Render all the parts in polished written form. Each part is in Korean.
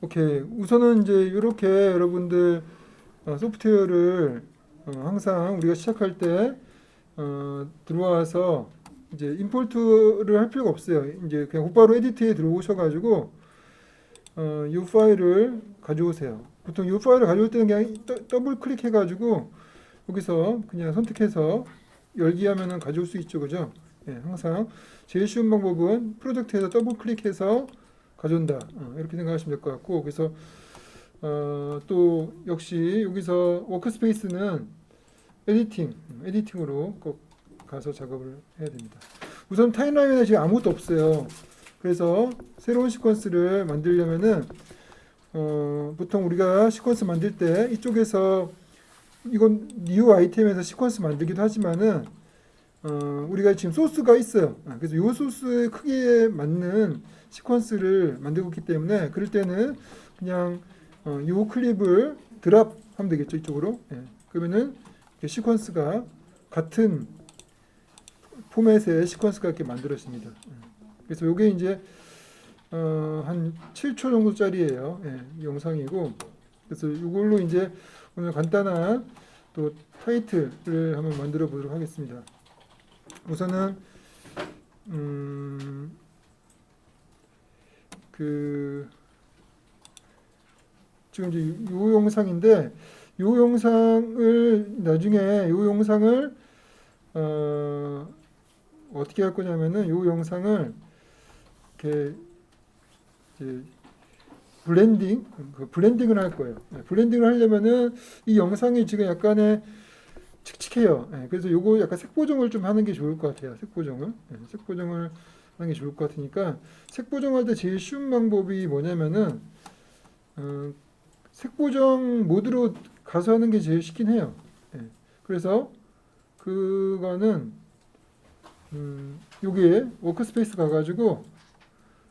오케이. 우선은 이제 이렇게 여러분들 소프트웨어를 항상 우리가 시작할 때 들어와서 이제 임포트를 할 필요가 없어요. 이제 그냥 곧바로 에디트에 들어오셔가지고 이 파일을 가져오세요. 보통 이 파일을 가져올 때는 그냥 더블 클릭해가지고 여기서 그냥 선택해서 열기 하면은 가져올 수 있죠, 그죠? 예, 항상 제일 쉬운 방법은 프로젝트에서 더블 클릭해서 가져온다. 이렇게 생각하시면 될 것 같고, 그래서 또 역시 여기서 워크스페이스는 에디팅으로 꼭 가서 작업을 해야 됩니다. 우선 타임라인에 지금 아무것도 없어요. 그래서 새로운 시퀀스를 만들려면은 보통 우리가 시퀀스 만들 때 이쪽에서 이건 new 아이템에서 시퀀스 만들기도 하지만은 우리가 지금 소스가 있어요. 그래서 이 소스의 크기에 맞는 시퀀스를 만들고 있기 때문에 그럴 때는 그냥 이 클립을 드랍하면 되겠죠, 이쪽으로. 예. 그러면은 시퀀스가 같은 포맷의 시퀀스가 이렇게 만들어집니다. 그래서 이게 이제 한 7초 정도짜리예요. 예, 영상이고. 그래서 이걸로 이제 오늘 간단한 또 타이틀을 한번 만들어 보도록 하겠습니다. 우선은 지금 이제 이 영상인데 이 영상을 나중에 이 영상을 어떻게 할 거냐면은 이 영상을 이렇게 이제 블렌딩을 할 거예요. 블렌딩을 하려면은 이 영상이 지금 약간의 칙칙해요. 그래서 요거 약간 색 보정을 좀 하는 게 좋을 것 같아요. 색 보정을 하는 게 좋을 것 같으니까 색 보정할 때 제일 쉬운 방법이 뭐냐면은 색 보정 모드로 가서 하는 게 제일 쉽긴 해요. 그래서 그거는 여기에 워크스페이스 가가지고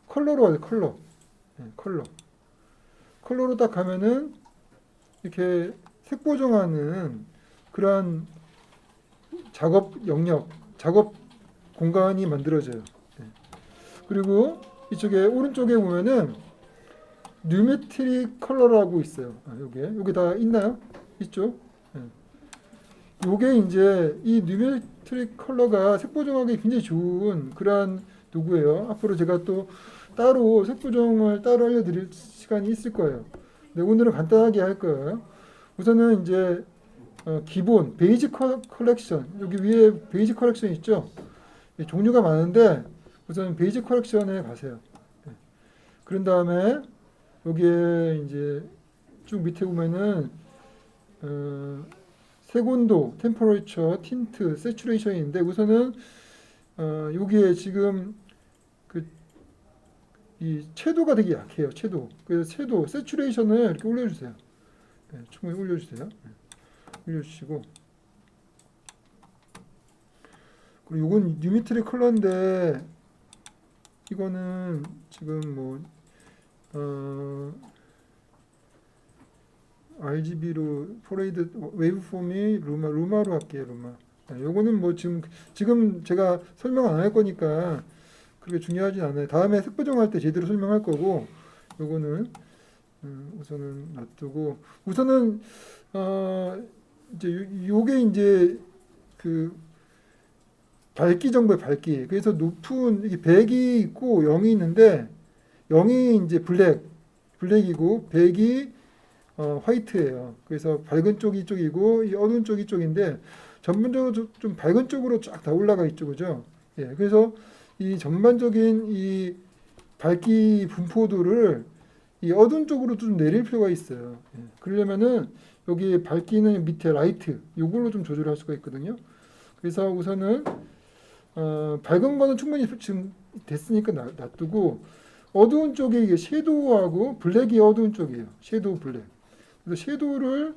컬러로 가요. 컬러로 딱 가면은 이렇게 색 보정하는 그러한 작업 영역, 작업 공간이 만들어져요. 그리고 이쪽에 오른쪽에 보면은 뉴메트릭 컬러라고 있어요. 요게 다 있나요? 있죠? 요게 이제 이 뉴메트릭 컬러가 색 보정하기 굉장히 좋은 그러한 도구예요. 앞으로 제가 또 따로 색 보정을 따로 알려드릴 시간이 있을 거예요. 네, 오늘은 간단하게 할 거예요. 우선은 이제 기본 베이직 컬렉션, 여기 위에 베이직 컬렉션 있죠? 종류가 많은데 우선 베이직 컬렉션에 가세요. 그런 다음에 여기에 이제 쭉 밑에 보면은 색온도, 템퍼레이처, 틴트, 세츄레이션인데 우선은 여기에 지금 이 채도가 되게 약해요. 그래서 채도, 세츄레이션을 이렇게 올려주세요. 충분히 올려주세요. 올려주시고 그리고 이건 뉴미트리 컬러인데 이거는 지금 뭐 RGB로 포레이드 웨이브폼이 루마로 할게요. 루마. 요거는 뭐 지금 제가 설명 안 할 거니까 그렇게 중요하진 않아요. 다음에 색 보정할 때 제대로 설명할 거고 요거는 우선은 놔두고 우선은 이제 요게 이제 그 밝기 정도의 밝기. 그래서 높은 이게 100이 있고 0이 있는데 0이 이제 블랙이고 100이 화이트예요. 그래서 밝은 쪽이 이쪽이고 이 어두운 쪽이 이쪽인데 전반적으로 좀 밝은 쪽으로 쫙 다 올라가 있죠, 그죠? 예, 그래서 이 전반적인 이 밝기 분포도를 이 어두운 쪽으로 좀 내릴 필요가 있어요. 예, 그러려면은 여기 밝기는 밑에 라이트 이걸로 좀 조절할 수가 있거든요. 그래서 우선은 밝은 거는 충분히 지금 됐으니까 놔두고 어두운 쪽에 이게 섀도우하고 블랙이 어두운 쪽이에요. 섀도우 블랙. 그래서 섀도우를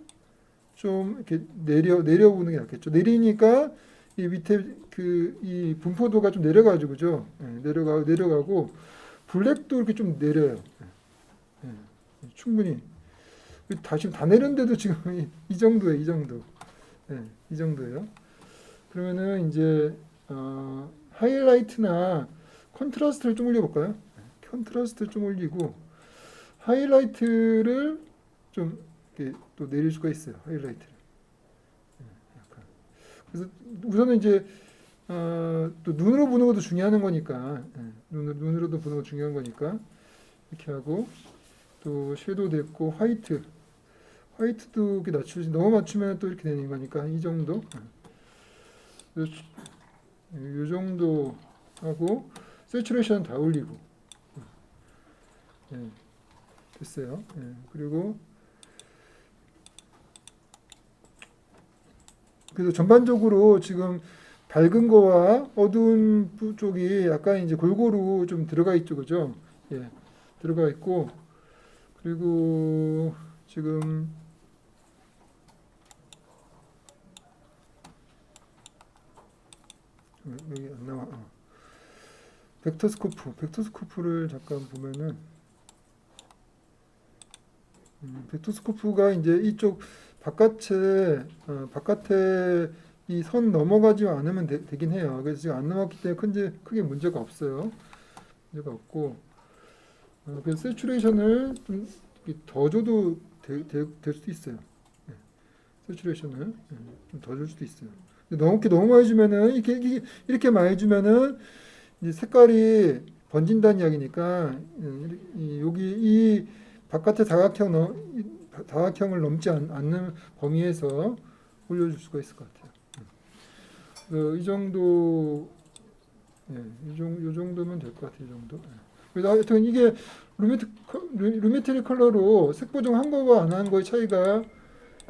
좀 이렇게 내려보는 게 낫겠죠. 내리니까 이 밑에 이 분포도가 좀 내려가죠, 그죠? 내려가고 블랙도 이렇게 좀 내려요. 충분히 지금 다 내렸는데도 지금 이 정도예요, 이 정도. 이 정도예요. 그러면은 이제 하이라이트나 컨트라스트를 좀 올려볼까요? 컨트라스트 좀 올리고 하이라이트를 좀 이렇게 또 내릴 수가 있어요. 하이라이트를. 약간. 그래서 우선은 이제 또 눈으로 보는 것도 중요한 거니까 눈으로도 보는 거 중요한 거니까 이렇게 하고 또 섀도우 됐고 화이트도 이렇게 낮추지 너무 맞추면 또 이렇게 되는 거니까 이 정도 이 정도 하고 세츄레이션 다 올리고 됐어요. 그리고 그래서 전반적으로 지금 밝은 거와 어두운 쪽이 약간 이제 골고루 좀 들어가 있죠, 그죠? 들어가 있고 그리고 지금 여기 안 나와. 벡터스코프를 잠깐 보면은 벡터스코프가 이제 이쪽 바깥에 이 선 넘어가지 않으면 되긴 해요. 그래서 지금 안 넘었기 때문에 크게 문제가 없어요. 문제가 없고 그래서 세츄레이션을 좀 더 줘도 될 수도 있어요. 세츄레이션을 좀 더 줄 수도 있어요. 너무 많이 주면은 이렇게 많이 주면은 이제 색깔이 번진다는 이야기니까 여기 이 바깥의 다각형을 넘지 않는 범위에서 올려줄 수가 있을 것 같아요. 이 정도, 이 정도면 될 것 같아요. 이 정도. 그래서 하여튼 이게 루메트릭 컬러로 색 보정한 거와 안 한 거의 차이가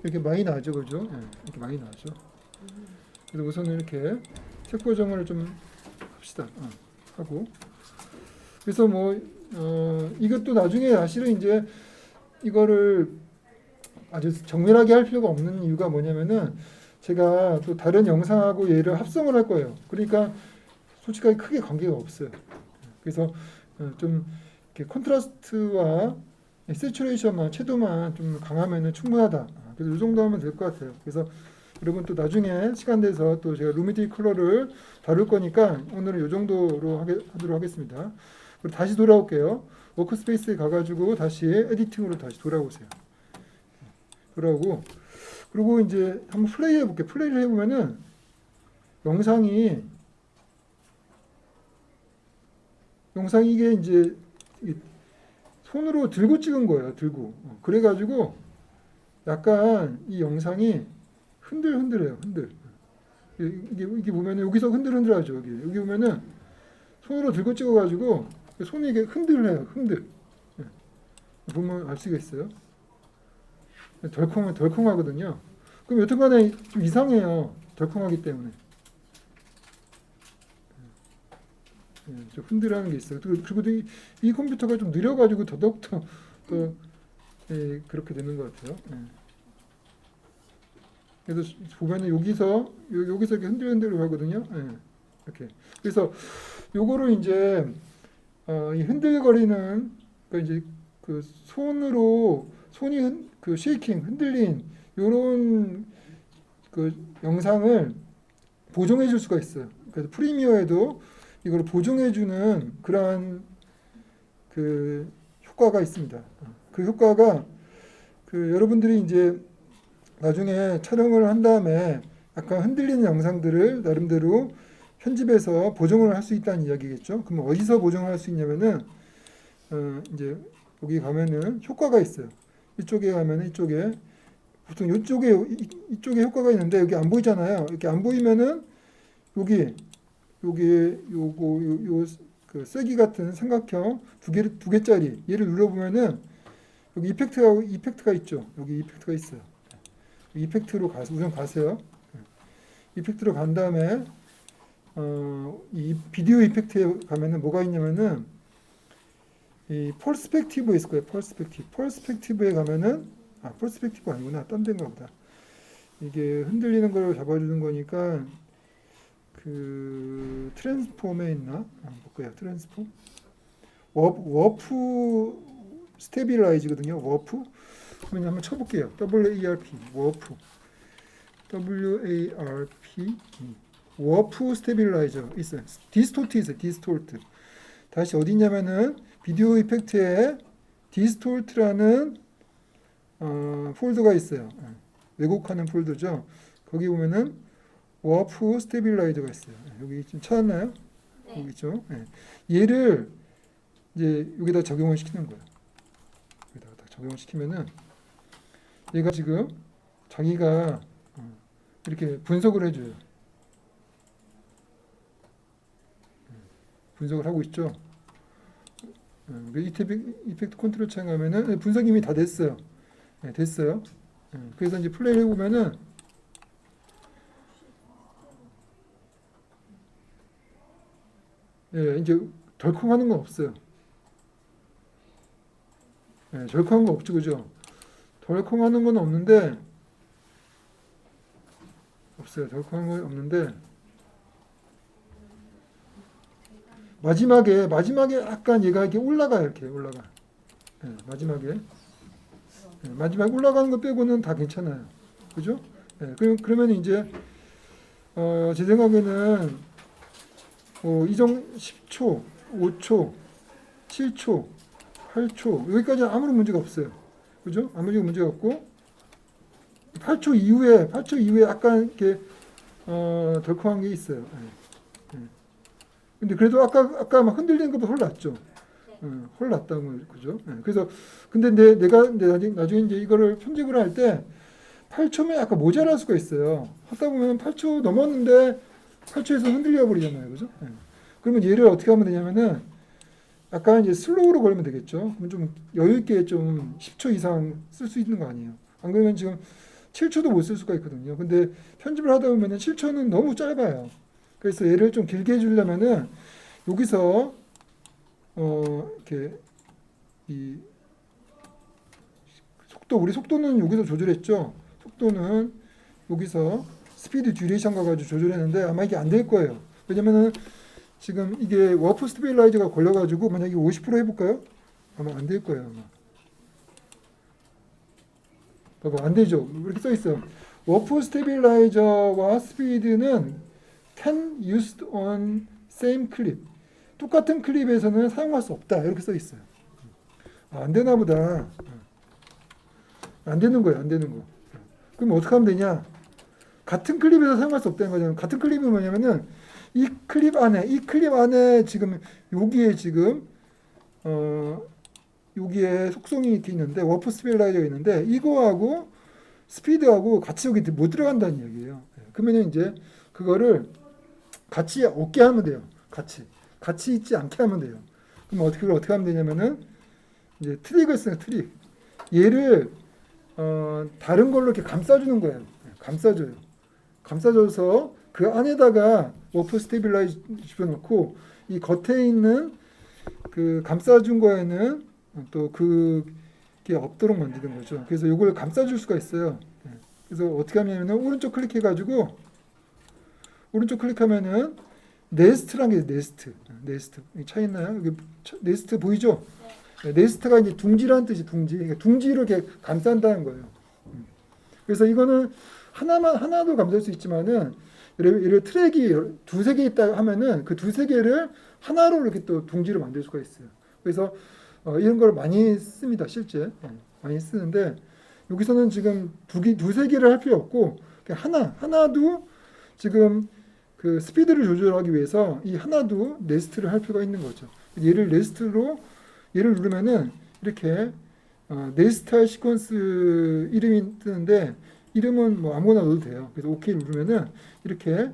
이렇게 많이 나죠, 그죠? 이렇게 많이 나죠. 그래서 우선은 이렇게 색 보정을 좀 합시다. 하고. 그래서 이것도 나중에 사실은 이제 이거를 아주 정밀하게 할 필요가 없는 이유가 뭐냐면은 제가 또 다른 영상하고 얘를 합성을 할 거예요. 그러니까 솔직하게 크게 관계가 없어요. 그래서 좀 이렇게 컨트라스트와 세츄레이션만 채도만 좀 강하면은 충분하다. 그래서 이 정도 하면 될 것 같아요. 그래서 여러분 또 나중에 시간 돼서 또 제가 루미티 컬러를 다룰 거니까 오늘은 이 정도로 하도록 하겠습니다. 그리고 다시 돌아올게요. 워크스페이스에 가가지고 다시 에디팅으로 다시 돌아오세요. 돌아오고 그리고 이제 한번 플레이 해볼게요. 플레이를 해보면은 영상이 이게 이제 손으로 들고 찍은 거예요. 들고. 그래가지고 약간 이 영상이 흔들해요. 이게 보면은 여기서 흔들하죠. 여기 보면은 손으로 들고 찍어가지고 손이 이게 흔들해요. 보면 알 수가 있어요. 덜컹하거든요. 그럼 여튼간에 좀 이상해요. 덜컹하기 때문에. 좀 흔들하는 게 있어요. 그리고 이 컴퓨터가 좀 느려가지고 더더욱더 그렇게 되는 것 같아요. 그래서 보면은 여기서 이렇게 흔들흔들 하거든요. 이렇게. 그래서 요거를 이제 이 흔들거리는 그러니까 이제 그 손이 그 쉐이킹 흔들린 요런 그 영상을 보정해 줄 수가 있어요. 그래서 프리미어에도 이걸 보정해 주는 그러한 그 효과가 있습니다. 그 효과가 그 여러분들이 이제 나중에 촬영을 한 다음에 약간 흔들리는 영상들을 나름대로 편집해서 보정을 할 수 있다는 이야기겠죠. 그럼 어디서 보정을 할 수 있냐면은 이제 여기 가면은 효과가 있어요. 이쪽에 가면은 이쪽에 보통 이쪽에 효과가 있는데 여기 안 보이잖아요. 이렇게 안 보이면은 여기 그 쐐기 같은 삼각형 두 개짜리 얘를 눌러보면은 여기 이펙트가 있죠. 여기 이펙트가 있어요. 이펙트로 우선 가세요. 이펙트로 간 다음에 이 비디오 이펙트에 가면은 뭐가 있냐면은 이 퍼스펙티브에 있을 거예요. 퍼스펙티브에 가면은 퍼스펙티브 아니구나. 딴 데인가 보다. 이게 흔들리는 걸 잡아주는 거니까 그 트랜스폼에 있나? 볼까요? 트랜스폼? 워프 스테빌라이즈거든요. 워프. 그러면 한번 쳐볼게요. WARP 워프. WARP 워프 스테빌라이저 있어요. 디스토트 있어요. 디스토트. 다시 어디 있냐면은 비디오 이펙트에 distort라는 폴더가 있어요. 왜곡하는 폴더죠. 거기 보면은 워프 스테빌라이저가 있어요. 여기 좀 찾았나요? 네. 여기 있죠. 얘를 이제 여기다 적용을 시키는 거예요. 여기다가 딱 적용을 시키면은 얘가 지금 자기가 이렇게 분석을 해줘요. 분석을 하고 있죠. 이펙트 컨트롤 창 가면은 분석이 이미 다 됐어요. 됐어요. 그래서 이제 플레이를 해보면은 이제 덜컹하는 건 없어요. 덜컹한 거 없죠, 그죠? 덜컹하는 건 없는데 없어요. 덜컹한 건 없는데 마지막에 약간 얘가 이렇게 올라가요. 이렇게 올라가. 마지막에 올라가는 거 빼고는 다 괜찮아요. 그죠? 그러면 이제 제 생각에는 이정 10초, 5초, 7초, 8초 여기까지 아무런 문제가 없어요. 그죠? 아무 문제가 없고 8초 이후에 약간 이렇게 덜컹한 게 있어요. 근데 그래도 아까 막 흔들리는 것보다 훨 낫죠. 훨 낫다고 그죠? 그래서 근데 내가 나중에 이제 이거를 편집을 할 때 8초면 약간 모자랄 수가 있어요. 하다 보면 8초 넘었는데 8초에서 흔들려 버리잖아요, 그죠? 그러면 얘를 어떻게 하면 되냐면은 약간 이제 슬로우로 걸면 되겠죠. 그럼 좀 여유 있게 좀 10초 이상 쓸 수 있는 거 아니에요? 안 그러면 지금 7초도 못 쓸 수가 있거든요. 근데 편집을 하다 보면은 7초는 너무 짧아요. 그래서 얘를 좀 길게 해주려면은 여기서 이렇게 이 우리 속도는 여기서 조절했죠. 속도는 여기서 스피드 듀레이션 가가지고 조절했는데 아마 이게 안 될 거예요. 왜냐면은 지금 이게 워프 스테빌라이저가 걸려가지고 만약에 50% 해볼까요? 아마 안 될 거예요. 아마. 봐봐, 안 되죠. 이렇게 써 있어요. 워프 스테빌라이저와 스피드는 can used on same clip. 똑같은 클립에서는 사용할 수 없다. 이렇게 써 있어요. 안 되나 보다. 안 되는 거예요. 안 되는 거. 그럼 어떻게 하면 되냐? 같은 클립에서 사용할 수 없다는 거잖아요. 같은 클립이 뭐냐면은 이 클립 안에 지금 여기에 지금 여기에 속성이 이렇게 있는데 워프 스테빌라이저가 있는데 이거하고 스피드하고 같이 여기 못 들어간다는 얘기예요. 그러면 이제 그거를 같이 없게 하면 돼요. 같이 있지 않게 하면 돼요. 그럼 어떻게 하면 되냐면은 이제 트릭을 쓰는 트릭. 얘를 다른 걸로 이렇게 감싸주는 거예요. 감싸줘서 그 안에다가 워프 스테빌라이저 집어넣고 이 겉에 있는 그 감싸준 거에는 또 그게 없도록 만드는 거죠. 그래서 이걸 감싸줄 수가 있어요. 그래서 어떻게 하냐면은 오른쪽 클릭하면은 네스트라는 게 네스트 차 있나요? 여기 네스트 보이죠? 네스트가 이제 둥지라는 뜻이 그러니까 둥지를 이렇게 감싼다는 거예요. 그래서 이거는 하나도 감쌀 수 있지만은 예를 트랙이 두세 개 있다 하면은 그 두세 개를 하나로 이렇게 또 둥지를 만들 수가 있어요. 그래서 이런 걸 많이 씁니다, 실제. 많이 쓰는데 여기서는 지금 두세 개를 할 필요 없고 그냥 하나도 지금 그 스피드를 조절하기 위해서 이 하나도 네스트를 할 필요가 있는 거죠. 얘를 누르면은 이렇게 네스트할 시퀀스 이름이 뜨는데 이름은 뭐 아무거나 넣어도 돼요. 그래서 OK 누르면은 이렇게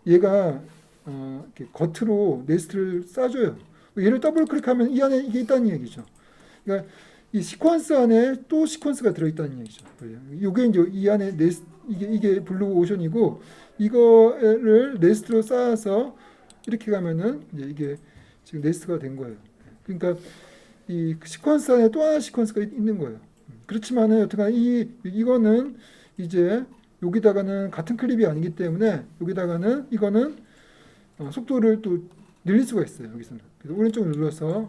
얘가 이렇게 겉으로 네스트를 싸줘요. 얘를 더블 클릭하면 이 안에 이게 있다는 얘기죠. 그러니까 이 시퀀스 안에 또 시퀀스가 들어있다는 얘기죠. 이게 이제 이 안에 이게 블루 오션이고 이거를 네스트로 쌓아서 이렇게 가면은 이제 이게 지금 네스트가 된 거예요. 그러니까 이 시퀀스 안에 또 하나 시퀀스가 있는 거예요. 그렇지만은 여튼간 이거는 이제 여기다가는 같은 클립이 아니기 때문에 여기다가는 이거는 속도를 또 늘릴 수가 있어요. 여기서는 그래서 오른쪽 눌러서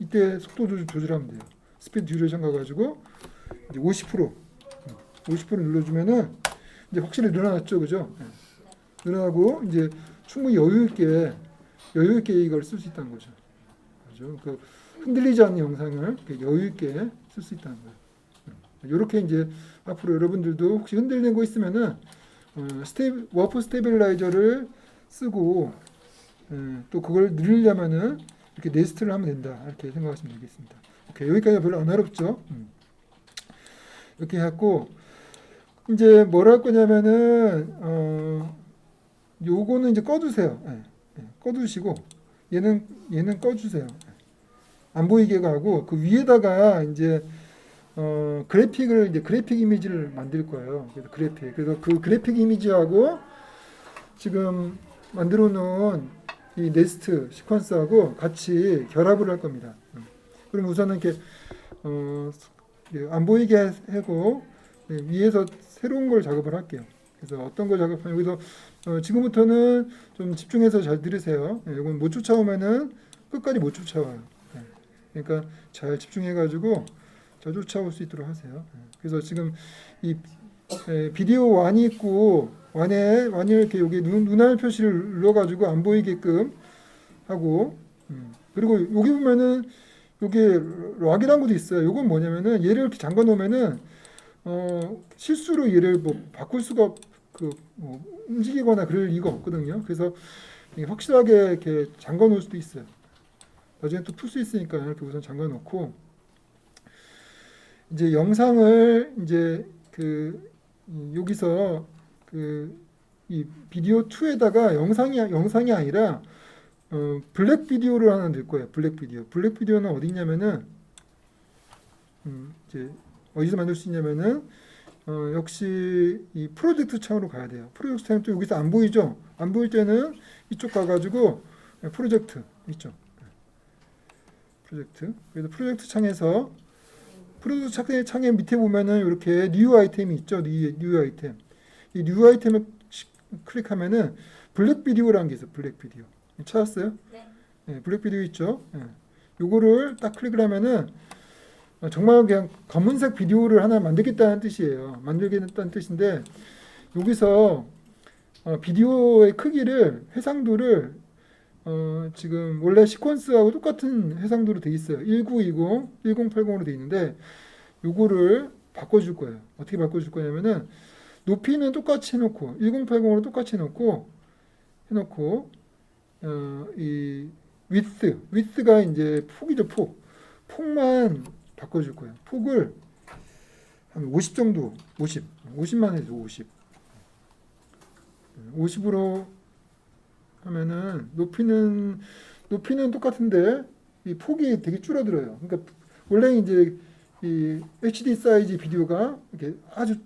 이때 속도 조절하면 돼요. 스피드 듀레이션 가가지고 이제 50% 눌러주면은 이제 확실히 늘어났죠, 그죠? 늘어나고 이제 충분히 여유 있게 이걸 쓸 수 있다는 거죠. 그죠? 흔들리지 않는 영상을 여유 있게 쓸 수 있다는 거예요. 이렇게 이제 앞으로 여러분들도 혹시 흔들리는 거 있으면은 워프 스테빌라이저를 쓰고 또 그걸 늘리려면은 이렇게 네스트를 하면 된다 이렇게 생각하시면 되겠습니다. 오케이, 여기까지 별로 안 어렵죠? 이렇게 해갖고 이제 뭘 할 거냐면은 요거는 이제 꺼두세요. 꺼두시고 얘는 꺼주세요. 안 보이게 하고 그 위에다가 이제 그래픽 이미지를 만들 거예요. 그래서 그 그래픽 이미지하고 지금 만들어 놓은 이 네스트 시퀀스하고 같이 결합을 할 겁니다. 그럼 우선은 이렇게 안 보이게 하고 위에서 새로운 걸 작업을 할게요. 그래서 어떤 걸 작업하면 여기서 지금부터는 좀 집중해서 잘 들으세요. 이건 못 쫓아오면은 끝까지 못 쫓아와요. 그러니까 잘 집중해가지고 잘 쫓아올 수 있도록 하세요. 그래서 지금 이 비디오 완이 있고 완에 이렇게 여기 눈알 표시를 눌러가지고 안 보이게끔 하고 그리고 여기 보면은 여기 락이라는 것도 있어요. 이건 뭐냐면은 얘를 이렇게 잠가 놓으면은 실수로 얘를 뭐 바꿀 수가 뭐 움직이거나 그럴 리가 없거든요. 그래서 확실하게 이렇게 잠가 놓을 수도 있어요. 나중에 또 풀 수 있으니까 이렇게 우선 잠가 놓고 이제 영상을 이제 여기서 이 비디오 2에다가 영상이 아니라 블랙 비디오를 하나 넣을 거예요. 블랙 비디오는 어디 있냐면은 이제 어디서 만들 수 있냐면은 역시 이 프로젝트 창으로 가야 돼요. 프로젝트 창 또 여기서 안 보이죠? 안 보일 때는 이쪽 가가지고 프로젝트 있죠. 그래서 프로젝트 창에서 프로젝트 창의 밑에 보면은 이렇게 뉴 아이템이 있죠. 뉴 아이템. 이 뉴 아이템을 클릭하면은 블랙 비디오라는 게 있어요. 블랙 비디오. 찾았어요? 네. 블랙 비디오 있죠. 요거를 딱 클릭을 하면은 정말 그냥 검은색 비디오를 하나 만들겠다는 뜻이에요. 만들겠다는 뜻인데 여기서 비디오의 크기를 해상도를 지금 원래 시퀀스하고 똑같은 해상도로 돼 있어요. 1920, 1080으로 돼 있는데 요거를 바꿔줄 거예요. 어떻게 바꿔줄 거냐면은 높이는 똑같이 해놓고 1080으로 똑같이 해놓고 이 위스가 이제 폭이죠. 폭만 바꿔줄 거예요. 폭을 한 50 정도, 50만 해줘. 50으로 하면은 높이는 똑같은데 이 폭이 되게 줄어들어요. 그러니까 원래 이제 이 HD 사이즈 비디오가 이렇게 아주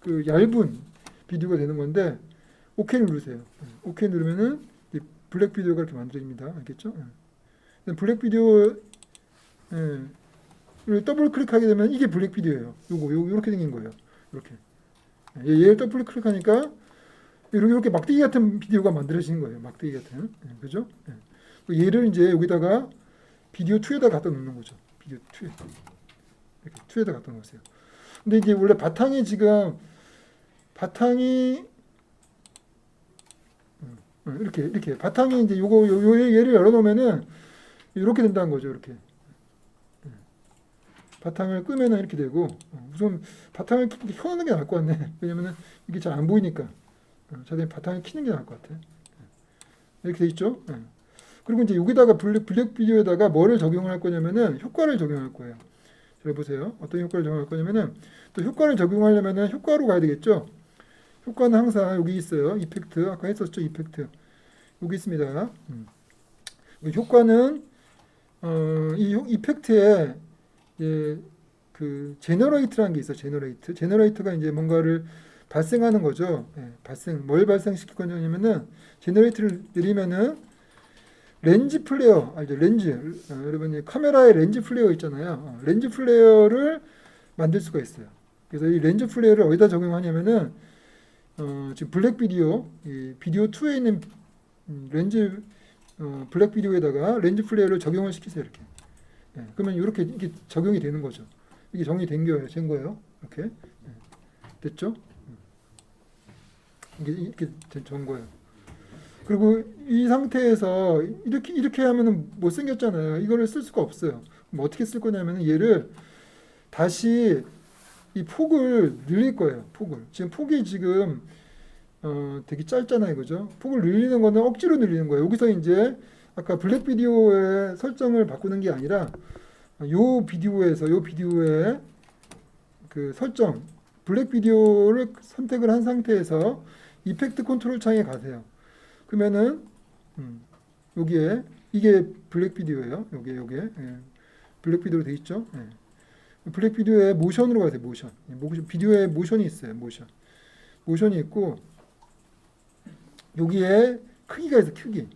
얇은 비디오가 되는 건데 OK 누르세요. OK 누르면은 이 블랙 비디오가 이렇게 만들어집니다. 알겠죠? 블랙 비디오 더블 클릭하게 되면 이게 블랙 비디오예요. 요렇게 생긴 거예요. 이렇게 얘를 더블 클릭하니까 이렇게 막대기 같은 비디오가 만들어지는 거예요. 막대기 같은. 그죠? 얘를 이제 여기다가 비디오 2에다 갖다 놓는 거죠. 비디오 2에. 이렇게 2에다 갖다 놓으세요. 근데 이게 원래 바탕이 이렇게 바탕이 이제 얘를 열어 놓으면은 이렇게 된다는 거죠. 이렇게. 바탕을 끄면은 이렇게 되고 우선 바탕을 켜놓는 게 나을 것 같네. 왜냐면은 이게 잘 안 보이니까. 자기는 바탕을 켜는 게 나을 것 같아. 이렇게 돼 있죠. 그리고 이제 여기다가 블랙 비디오에다가 뭐를 적용할 거냐면은 효과를 적용할 거예요. 잘 보세요. 어떤 효과를 적용할 거냐면은 또 효과를 적용하려면은 효과로 가야 되겠죠. 효과는 항상 여기 있어요. 이펙트 아까 했었죠. 이펙트 여기 있습니다. 효과는 이 이펙트에 제너레이트라는 게 있어요. 제너레이트가 이제 뭔가를 발생하는 거죠. 뭘 발생시킬 거냐면은 제너레이트를 내리면은 렌즈 플레이어 알죠? 여러분 카메라에 렌즈 플레이어 있잖아요. 렌즈 플레이어를 만들 수가 있어요. 그래서 이 렌즈 플레이어를 어디다 적용하냐면은 지금 블랙 비디오 이 비디오 2에 있는 렌즈 블랙 비디오에다가 렌즈 플레이어를 적용을 시키세요. 이렇게. 그러면 이렇게 적용이 되는 거죠. 이게 정리된 거예요. 이렇게 됐죠? 이게 이렇게 된 거예요. 그리고 이 상태에서 이렇게 하면은 못 생겼잖아요. 이거를 쓸 수가 없어요. 그럼 어떻게 쓸 거냐면은 얘를 다시 이 폭을 늘릴 거예요. 폭을. 지금 폭이 지금 되게 짧잖아요. 그죠? 폭을 늘리는 거는 억지로 늘리는 거예요. 여기서 이제 아까 블랙 비디오의 설정을 바꾸는 게 아니라 요 비디오의 그 설정 블랙 비디오를 선택을 한 상태에서 이펙트 컨트롤 창에 가세요. 그러면은 여기에 이게 블랙 비디오예요. 요게 예. 블랙 비디오로 돼 있죠. 예. 블랙 비디오의 모션으로 가세요. 모션. 비디오에 모션이 있어요. 모션이 있고 여기에 크기가 있어요. 크기.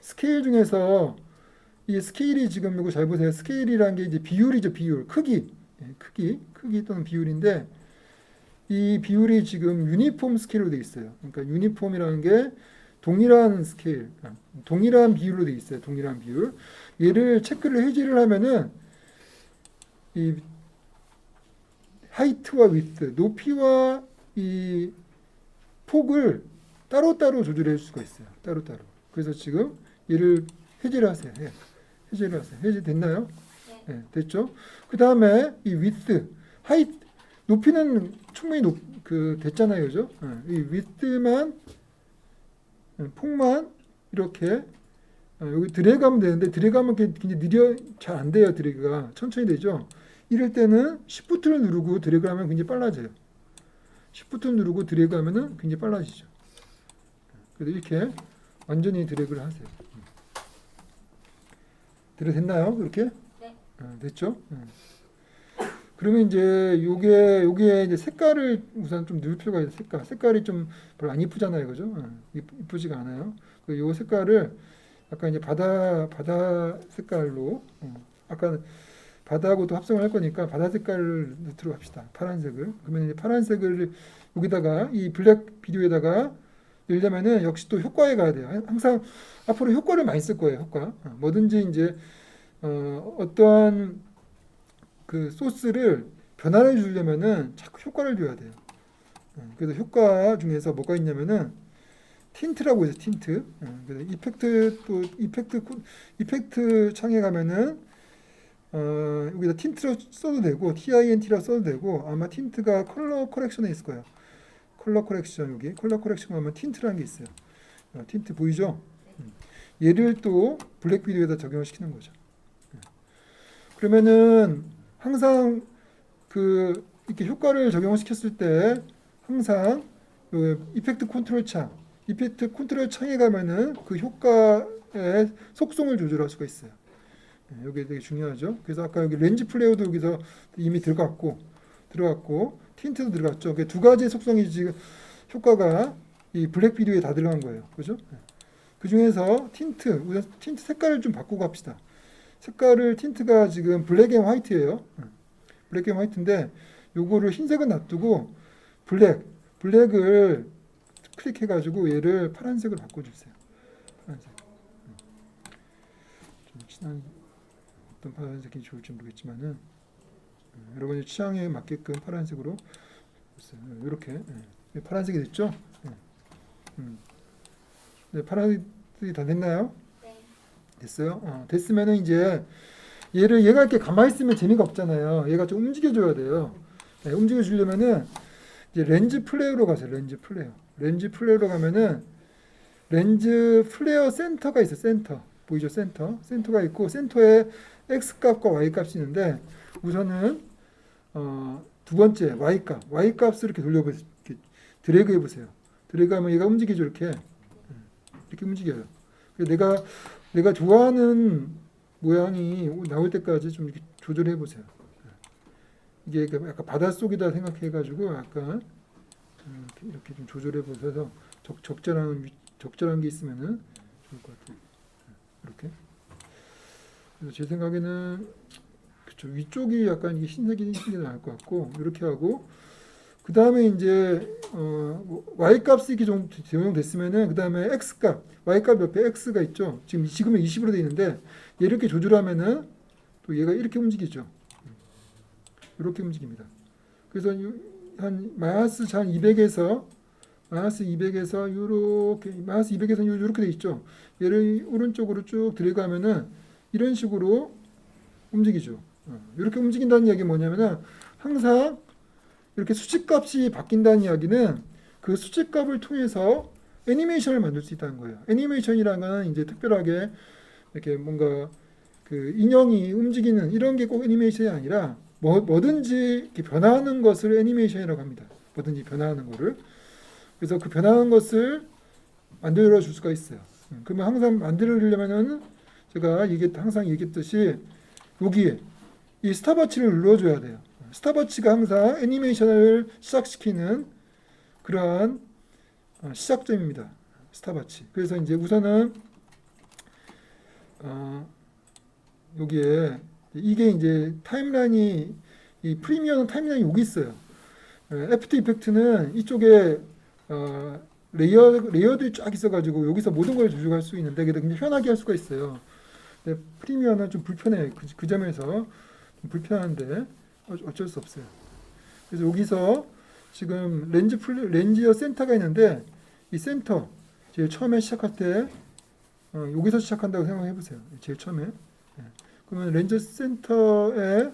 스케일 중에서 이 스케일이 지금 이거 잘 보세요. 스케일이라는 게 이제 비율이죠. 비율. 크기. 예, 크기 또는 비율인데 이 비율이 지금 유니폼 스케일로 돼 있어요. 그러니까 유니폼이라는 게 동일한 스케일, 동일한 비율로 돼 있어요. 동일한 비율. 얘를 체크를 해지를 하면은 이 하이트와 위트, 높이와 이 폭을 따로따로 조절해 줄 수가 있어요. 따로따로. 그래서 지금 얘를 해제를 하세요. 예. 해제를 하세요. 해제 됐나요? 네. 네, 됐죠? 그 다음에 이 위트, 높이는 충분히 됐잖아요. 그죠? 이 위트만, 폭만 이렇게 여기 드래그하면 되는데 드래그하면 굉장히 잘 안 돼요. 드래그가 천천히 되죠. 이럴 때는 Shift를 누르고 드래그하면 굉장히 빨라져요. Shift를 누르고 드래그하면은 굉장히 빨라지죠. 그래서 이렇게 완전히 드래그를 하세요. 됐나요? 이렇게? 네. 됐죠? 그러면 이제 요게 이제 색깔을 우선 좀 넣을 필요가 있어요. 색깔이 좀 별로 안 이쁘잖아요. 그죠? 이쁘지가 않아요. 요 색깔을 아까 이제 바다 색깔로 아까 바다하고도 합성을 할 거니까 바다 색깔을 넣도록 합시다. 파란색을. 그러면 이제 파란색을 여기다가 이 블랙 비디오에다가 넣으려면은 역시 또 효과에 가야 돼요. 항상 앞으로 효과를 많이 쓸 거예요. 효과. 뭐든지 이제 어떠한 그 소스를 변화를 주려면은 자꾸 효과를 줘야 돼요. 그래서 효과 중에서 뭐가 있냐면은 틴트라고 해서 틴트. 그래서 이펙트 창에 가면은 여기다 틴트로 써도 되고 TINT라 써도 되고 아마 틴트가 컬러 커렉션에 있을 거예요. 컬러 커렉션 여기 컬러 커렉션 하면 틴트라는 게 있어요. 틴트 보이죠? 얘를 또 블랙 비디오에다 적용을 시키는 거죠. 그러면은 항상 이렇게 효과를 적용을 시켰을 때 항상 이펙트 컨트롤 창에 가면은 그 효과의 속성을 조절할 수가 있어요. 이게 되게 중요하죠. 그래서 아까 여기 렌즈 플레이어도 여기서 이미 들어갔고 틴트도 들어갔죠. 두 가지 속성이 지금 효과가 이 블랙 비디오에 다 들어간 거예요. 그죠? 그 중에서 우선 틴트 색깔을 좀 바꾸고 합시다. 틴트가 지금 블랙 앤 화이트예요. 블랙 앤 화이트인데 요거를 흰색은 놔두고 블랙을 클릭해가지고 얘를 파란색으로 바꿔주세요. 파란색. 좀 진한 어떤 파란색이 좋을지 모르겠지만은 여러분의 취향에 맞게끔 파란색으로 이렇게 파란색이 됐죠? 네, 파란색이 다 됐나요? 네. 됐어요? 됐으면은 이제 얘가 이렇게 가만히 있으면 재미가 없잖아요. 얘가 좀 움직여줘야 돼요. 네, 움직여주려면은 이제 렌즈 플레이어로 가세요. 렌즈 플레이어로 가면은 렌즈 플레이어 센터가 있어요. 센터 보이죠? 센터가 있고 센터에 X 값과 Y 값이 있는데 우선은 두 번째 Y 값을 이렇게 돌려보세요. 이렇게 드래그 해보세요. 드래그하면 얘가 움직이죠. 이렇게 움직여요. 그래서 내가 좋아하는 모양이 나올 때까지 좀 이렇게 조절해 보세요. 이게 약간 바닷속이다 생각해가지고 약간 이렇게 좀 조절해 보셔서 적절한 게 있으면은 좋을 것 같아요. 이렇게. 그래서 제 생각에는 그쵸, 위쪽이 약간 이게 흰색이 나을 것 같고 이렇게 하고 그 다음에 이제 y 값이 이렇게 좀 적용됐으면은 그 다음에 x 값, y 값 옆에 x가 있죠. 지금은 20으로 돼 있는데 얘 이렇게 조절하면은 또 얘가 이렇게 움직이죠. 이렇게 움직입니다. 그래서 한 마이너스 한 200에서 마이너스 200에서 요렇게 마이너스 200에서 요렇게 돼 있죠. 얘를 오른쪽으로 쭉 들어가면은 이런 식으로 움직이죠. 이렇게 움직인다는 이야기는 뭐냐면은 항상 이렇게 수직값이 바뀐다는 이야기는 그 수직값을 통해서 애니메이션을 만들 수 있다는 거예요. 애니메이션이라는 건 이제 특별하게 이렇게 뭔가 그 인형이 움직이는 이런 게 꼭 애니메이션이 아니라 뭐든지 이렇게 변화하는 것을 애니메이션이라고 합니다. 뭐든지 변화하는 거를. 그래서 그 변화하는 것을 만들어 줄 수가 있어요. 그러면 항상 만들려면은 제가 항상 얘기했듯이 여기에 이 스탑워치를 눌러줘야 돼요. 스탑워치가 항상 애니메이션을 시작시키는 그러한 시작점입니다. 스탑워치. 그래서 이제 우선은 여기에 이게 이제 타임라인이 이 프리미어는 타임라인이 여기 있어요. 애프터 이펙트는 이쪽에 레이어들이 쫙 있어가지고 여기서 모든 걸 조절할 수 있는데 굉장히 편하게 할 수가 있어요. 근데 프리미어는 좀 불편해요. 그 점에서 좀 불편한데 어쩔 수 없어요. 그래서 여기서 지금 렌즈의 센터가 있는데 이 센터 제일 처음에 시작할 때 여기서 시작한다고 생각해 보세요. 제일 처음에. 그러면 렌즈 센터에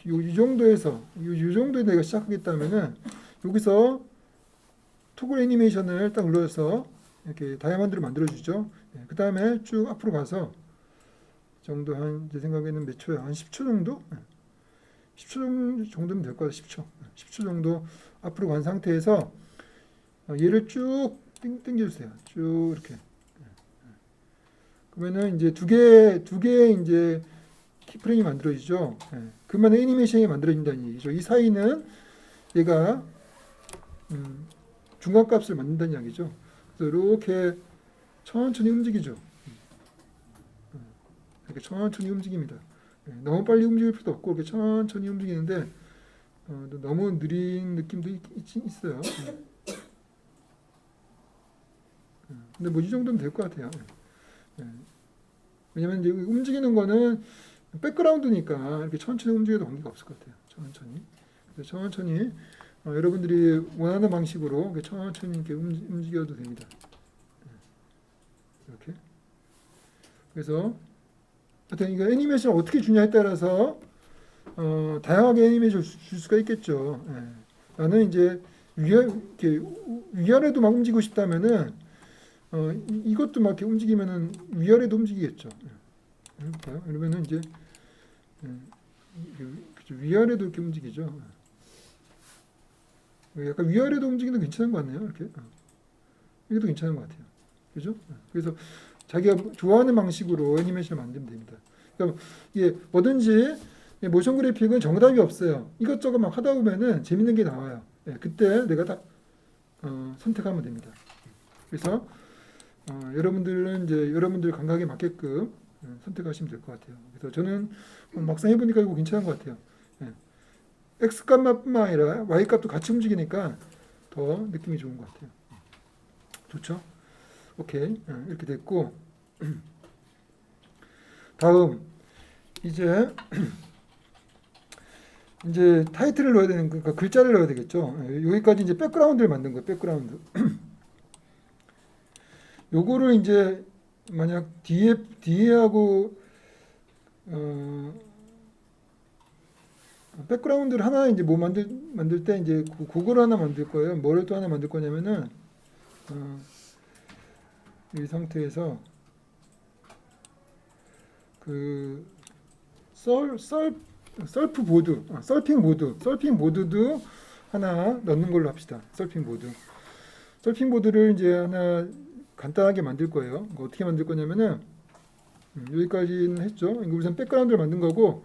이 정도에서 이 정도에 내가 시작하겠다면은 여기서 토글 애니메이션을 딱 눌러서 이렇게 다이아몬드를 만들어 주죠. 그 다음에 쭉 앞으로 가서 정도 제 생각에는 몇 초야? 한 10초 정도? 10초 정도면 될 거야. 10초. 10초 정도 앞으로 간 상태에서 얘를 쭉 당겨주세요. 쭉 이렇게. 그러면은 이제 두 개 이제 키프레임이 만들어지죠. 그러면 애니메이션이 만들어진다는 얘기죠. 이 사이는 얘가 중간값을 만든다는 이야기죠. 그래서 이렇게 천천히 움직이죠. 이렇게 천천히 움직입니다. 너무 빨리 움직일 필요도 없고 이렇게 천천히 움직이는데 너무 느린 느낌도 있어요. 근데 뭐 이 정도면 될 것 같아요. 왜냐면 이제 움직이는 거는 백그라운드니까 이렇게 천천히 움직여도 관계가 없을 것 같아요. 천천히. 그래서 천천히 여러분들이 원하는 방식으로 이렇게 천천히 이렇게 움직여도 됩니다. 이렇게. 그래서 하여튼 이거 애니메이션을 어떻게 주냐에 따라서 다양하게 애니메이션을 줄 수가 있겠죠. 나는 이제 위아래도 막 움직이고 싶다면은 이것도 막 이렇게 움직이면은 위아래도 움직이겠죠. 해볼까요? 그러면은 이제 위아래도 이렇게 움직이죠. 약간 위아래도 움직이는 게 괜찮은 것 같네요. 이렇게 이것도 괜찮은 것 같아요. 그죠? 그래서 자기가 좋아하는 방식으로 애니메이션을 만들면 됩니다. 그러니까 이게 뭐든지 모션 그래픽은 정답이 없어요. 이것저것 막 하다 보면은 재밌는 게 나와요. 그때 내가 딱 선택하면 됩니다. 그래서 여러분들은 이제 여러분들 감각에 맞게끔 선택하시면 될 것 같아요. 그래서 저는 막상 해보니까 이거 괜찮은 것 같아요. X 값뿐만 아니라 Y 값도 같이 움직이니까 더 느낌이 좋은 것 같아요. 좋죠? 오케이. 이렇게 됐고 다음 이제 타이틀을 넣어야 되는 그러니까 글자를 넣어야 되겠죠. 여기까지 이제 백그라운드를 만든 거예요. 백그라운드. 요거를 이제 만약 뒤에하고 백그라운드를 하나 이제 뭐 만들 때 이제 그걸 하나 만들 거예요. 뭐를 또 하나 만들 거냐면은 이 상태에서 그 서핑 보드도 하나 넣는 걸로 합시다. 서핑 보드를 이제 하나 간단하게 만들 거예요. 어떻게 만들 거냐면은 여기까지는 했죠. 우선 백그라운드를 만든 거고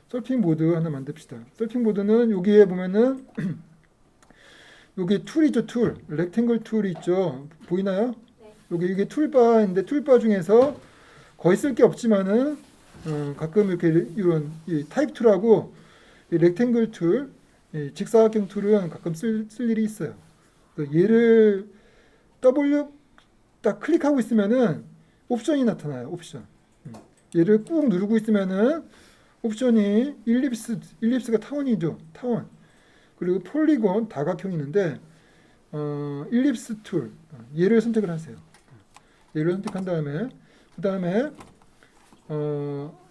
서핑 보드 하나 만듭시다. 서핑 보드는 여기에 보면은 여기 툴이죠. 툴. 렉탱글 툴 있죠. 보이나요? 네. 이게 툴바인데 툴바 중에서 거의 쓸 게 없지만은 가끔 이렇게 이런 이 타입 툴하고 이 렉탱글 툴, 이 직사각형 툴은 가끔 쓸 일이 있어요. 얘를 W 딱 클릭하고 있으면은 옵션이 나타나요. 옵션. 얘를 꾹 누르고 있으면은 옵션이 일립스가 타원이죠. 타원. 그리고 폴리곤 다각형이 있는데 일립스 툴 얘를 선택을 하세요. 얘를 선택한 다음에 그 다음에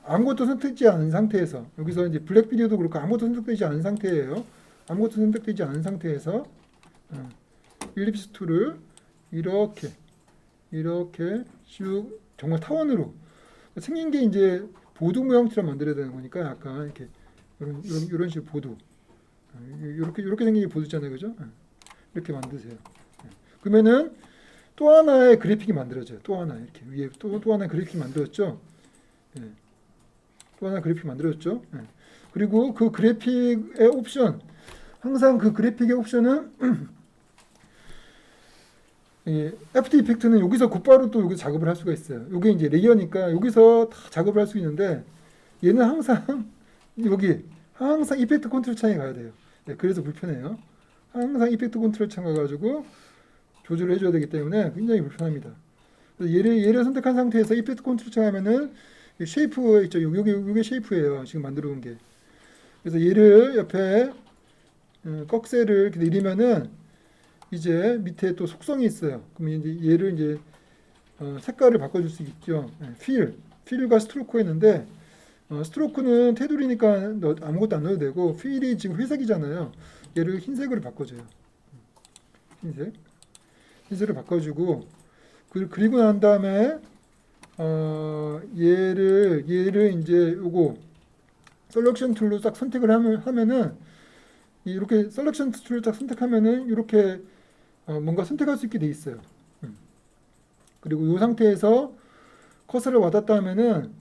아무것도 선택되지 않은 상태에서 여기서 이제 블랙 비디오도 그렇고 아무것도 선택되지 않은 상태예요. 아무것도 선택되지 않은 상태에서 일립스 툴을 이렇게 쭉 정말 타원으로 생긴 게 이제 보드 모양처럼 만들어야 되는 거니까 약간 이렇게 이런 식으로 보드 이렇게 생긴 게 보드잖아요, 그죠? 이렇게 만드세요. 그러면은 또 하나의 그래픽이 만들어져요. 또 하나 이렇게 위에 또 하나 그래픽이 만들었죠. 또 하나 그래픽 만들었죠. 그리고 그 그래픽의 옵션 항상 그 그래픽의 옵션은 애프터 이펙트는 여기서 곧바로 또 여기 작업을 할 수가 있어요. 이게 이제 레이어니까 여기서 다 작업을 할 수 있는데 얘는 항상 여기 항상 이펙트 컨트롤 창에 가야 돼요. 그래서 불편해요. 항상 이펙트 컨트롤 창 가가지고 조절을 해줘야 되기 때문에 굉장히 불편합니다. 그래서 얘를 선택한 상태에서 이펙트 컨트롤 창 하면은 쉐이프 있죠. 요게 쉐이프예요. 지금 만들어 온 게. 그래서 얘를 옆에 꺽쇠를 이렇게 내리면은 이제 밑에 또 속성이 있어요. 그러면 이제 얘를 이제 색깔을 바꿔줄 수 있죠. 필과 스트로크 했는데 스트로크는 테두리니까 아무것도 안 넣어도 되고 필이 지금 회색이잖아요. 얘를 흰색으로 바꿔줘요. 흰색으로 바꿔주고 그리고 난 다음에 얘를 이제 요거 셀렉션 툴로 딱 선택을 하면은 이렇게 셀렉션 툴을 딱 선택하면은 이렇게 뭔가 선택할 수 있게 돼 있어요. 그리고 이 상태에서 커서를 와닿다 하면은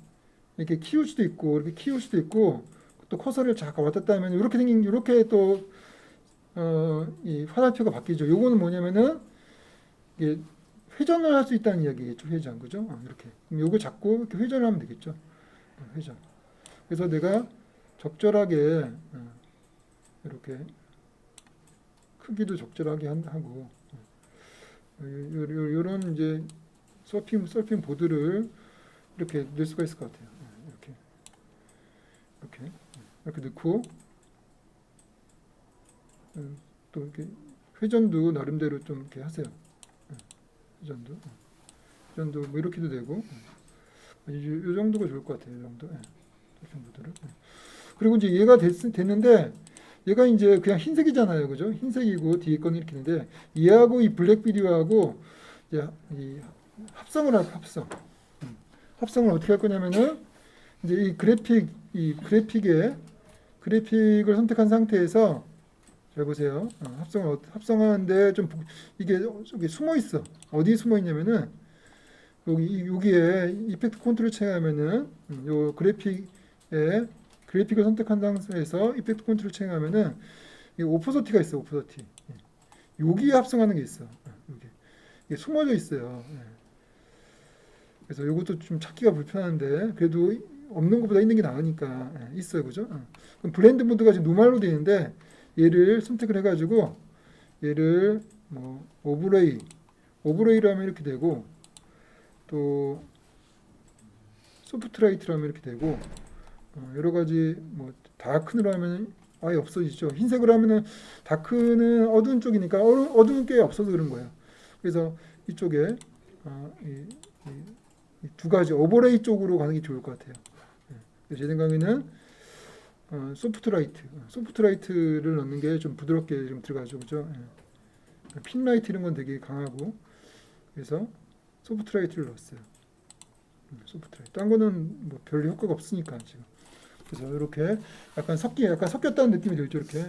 이렇게 키울 수도 있고 이렇게 키울 수도 있고 또 커서를 잠깐 와닿다 하면 이렇게 또 이 화살표가 바뀌죠. 요거는 뭐냐면은 이게 회전을 할 수 있다는 이야기겠죠. 회전, 그죠? 이렇게. 그럼 요거 잡고 이렇게 회전을 하면 되겠죠. 회전. 그래서 내가 적절하게 이렇게 크기도 적절하게 하고 요런 이제 서핑 보드를 이렇게 넣을 수가 있을 것 같아요. 이렇게 넣고 또 이렇게 회전도 나름대로 좀 이렇게 하세요. 회전도 뭐 이렇게도 되고 이 정도가 좋을 것 같아요. 이 정도. 서핑 보드를. 그리고 이제 얘가 됐는데 얘가 이제 그냥 흰색이잖아요, 그죠? 흰색이고 뒤에 거는 이렇게 있는데 얘하고 이 블랙 비디오하고 이제 이 합성을 하고 합성을 어떻게 할 거냐면은 이제 그래픽을 선택한 상태에서 잘 보세요. 합성하는데 좀 이게 저기 숨어 있어. 어디 숨어 있냐면은 여기에 이펙트 컨트롤 체하면은 요 그래픽을 선택한 상태에서 이펙트 컨트롤 체하면은 이 오퍼서티가 있어. 오퍼서티. 여기에 합성하는 게 있어. 이게 숨어져 있어요. 그래서 이것도 좀 찾기가 불편한데 그래도 없는 것보다 있는 게 나으니까 있어요, 그죠? 그럼 블렌드 모드가 지금 노멀로 되어 있는데 얘를 선택을 해가지고 얘를 뭐 오버레이로 하면 이렇게 되고 또 소프트라이트로 하면 이렇게 되고 여러 가지 뭐 다크로 하면 아예 없어지죠. 흰색으로 하면은 다크는 어두운 쪽이니까 어두운 게 없어서 그런 거예요. 그래서 이쪽에 이 두 가지 오버레이 쪽으로 가는 게 좋을 것 같아요. 제 생각에는 소프트라이트를 넣는 게 좀 부드럽게 좀 들어가죠, 그죠? 핀라이트 이런 건 되게 강하고 그래서 소프트라이트를 넣었어요. 소프트라이트. 딴 거는 뭐 별 효과가 없으니까 지금. 그래서 이렇게 약간 섞였다는 느낌이 들죠, 이렇게.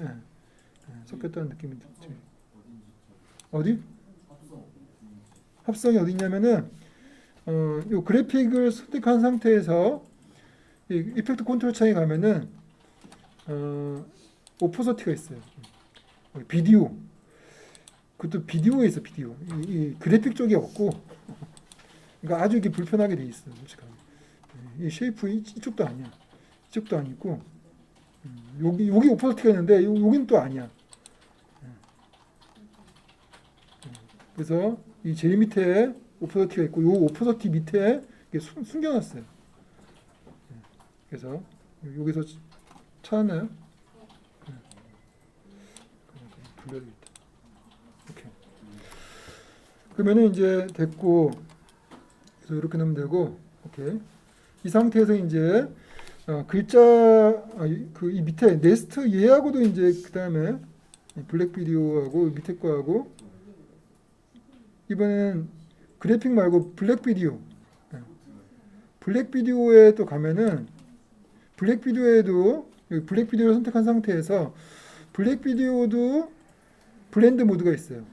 섞였다는 느낌이 들죠. 어디? 합성이 어디 있냐면은 요 그래픽을 선택한 상태에서 이 이펙트 컨트롤 창에 가면은 오퍼서티가 있어요. 비디오. 그것도 비디오에 있어, 비디오. 이 그래픽 쪽이 없고, 그러니까 아주 이게 불편하게 돼 있어요, 솔직하게. 이 쉐이프 이쪽도 아니야. 이쪽도 아니고, 여기 오퍼서티가 있는데 여기는 또 아니야. 그래서 이 제일 밑에 오퍼서티가 있고, 요 오퍼서티 밑에 이게 숨겨놨어요. 그래서 여기서 찾았나요? 돌려야겠다. 이렇게. 그러면은 이제 됐고, 그래서 이렇게 넣으면 되고, 오케이. 이 상태에서 이제 글자 그 이 밑에 네스트 얘하고도 이제 그 다음에 블랙 비디오하고 밑에 거하고 이번엔 그래픽 말고 블랙 비디오. 블랙 비디오에 또 가면은 블랙 비디오에도 여기 블랙 비디오를 선택한 상태에서 블랙 비디오도 블렌드 모드가 있어요.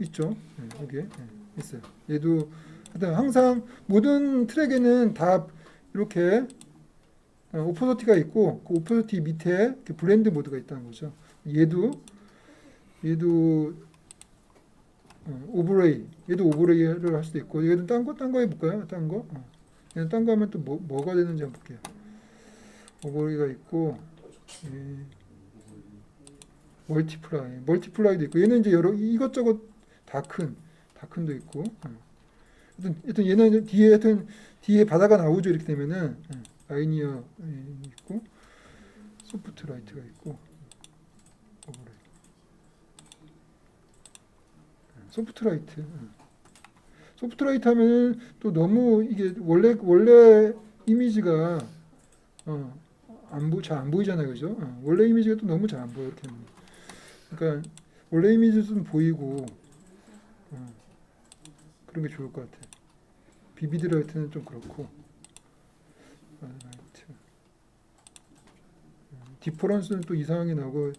있죠. 여기에 있어요. 얘도 하여튼 항상 모든 트랙에는 다 이렇게 오퍼서티가 있고 그 오퍼서티 밑에 이렇게 블렌드 모드가 있다는 거죠. 얘도 오버레이 얘도 오버레이를 할 수도 있고 얘도 딴거 해볼까요? 딴 거? 얘는 딴 거 하면 또 뭐가 되는지 한번 볼게요. 오버레이가 있고 멀티플라이도 있고 얘는 이제 여러 이것저것 다큰도 있고 하여튼 얘는 뒤에 바다가 나오죠. 이렇게 되면은 라이니어 있고 소프트라이트가 있고 오버레이 소프트라이트 하면은 또 너무 이게 원래 이미지가 잘 안 보이잖아요, 그죠? 원래 이미지가 또 너무 잘 안 보여 이렇게 하면. 그러니까 원래 이미지도 좀 보이고 그런 게 좋을 것 같아. 비비드 라이트는 좀 그렇고 라이트 디퍼런스는 또 이상하게 나오고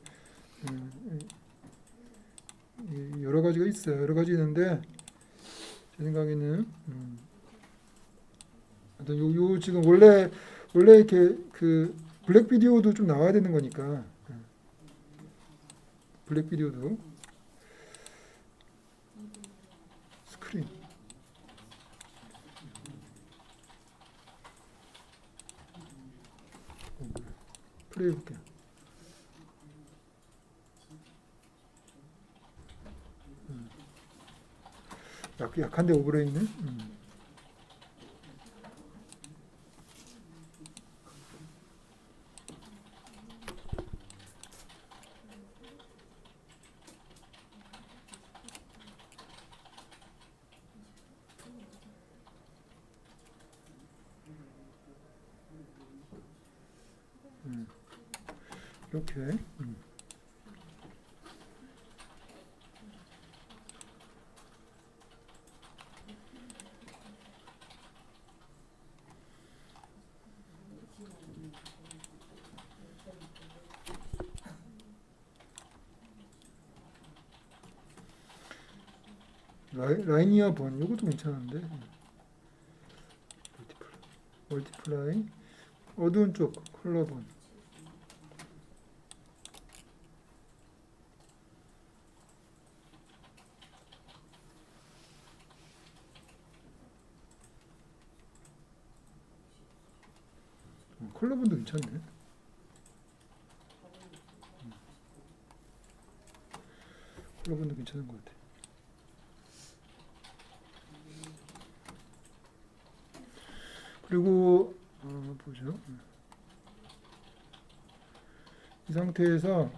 여러 가지가 있어요. 여러 가지 있는데 제 생각에는 요 지금 원래 이렇게 그 블랙 비디오도 좀 나와야 되는 거니까 블랙 비디오도 스크린 플레이 해볼게요. 약한데 오버레이네. 이렇게. 라이니어 번 이것도 괜찮은데. 멀티플라이 어두운 쪽 컬러 번 컬러 번도 괜찮네. 컬러 번도 괜찮은 것 같아. 그리고 보죠. 이 상태에서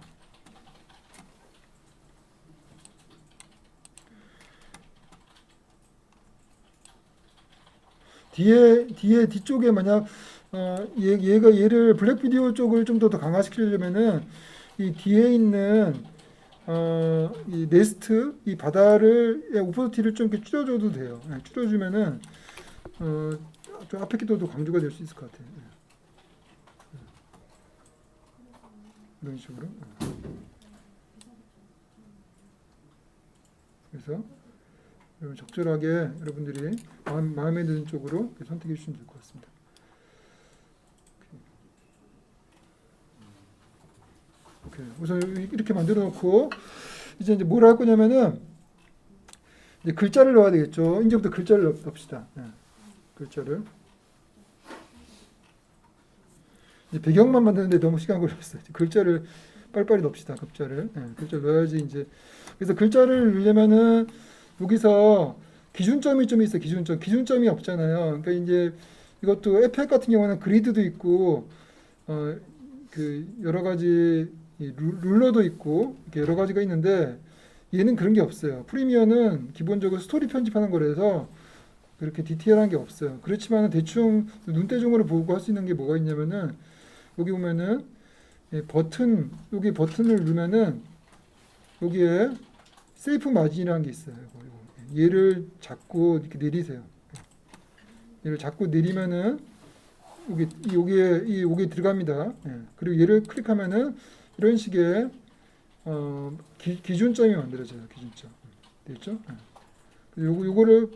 뒤쪽에 만약 얘를 블랙 비디오 쪽을 좀 더 강화시키려면은 이 뒤에 있는 이 네스트 이 바다를 오퍼서티를 좀 이렇게 줄여줘도 돼요. 줄여주면은 좀 앞에 기도도 강조가 될 수 있을 것 같아요. 이런 식으로. 그래서 여러분 적절하게 여러분들이 마음에 드는 쪽으로 선택해 주시면 될 것 같습니다. 오케이. 우선 이렇게 만들어 놓고 이제 뭘 할 거냐면은 이제 글자를 넣어야 되겠죠. 이제부터 글자를 넣읍시다. 글자를. 이제 배경만 만드는데 너무 시간 걸렸어요. 글자를 빨리빨리 넣읍시다. 글자를. 글자 넣어야지 이제. 그래서 글자를 넣으려면은 여기서 기준점이 좀 있어. 기준점이 없잖아요. 그러니까 이제 이것도 에펙 같은 경우는 그리드도 있고 그 여러 가지 룰러도 있고 이렇게 여러 가지가 있는데 얘는 그런 게 없어요. 프리미어는 기본적으로 스토리 편집하는 거라서 그렇게 디테일한 게 없어요. 그렇지만 대충 눈대중으로 보고 할 수 있는 게 뭐가 있냐면은 여기 보면은 버튼, 여기 버튼을 누르면은 여기에 세이프 마진이라는 게 있어요. 이거. 얘를 잡고 이렇게 내리세요. 얘를 잡고 내리면은 여기에 들어갑니다. 그리고 얘를 클릭하면은 이런 식의 기준점이 만들어져요. 기준점. 됐죠? 요거를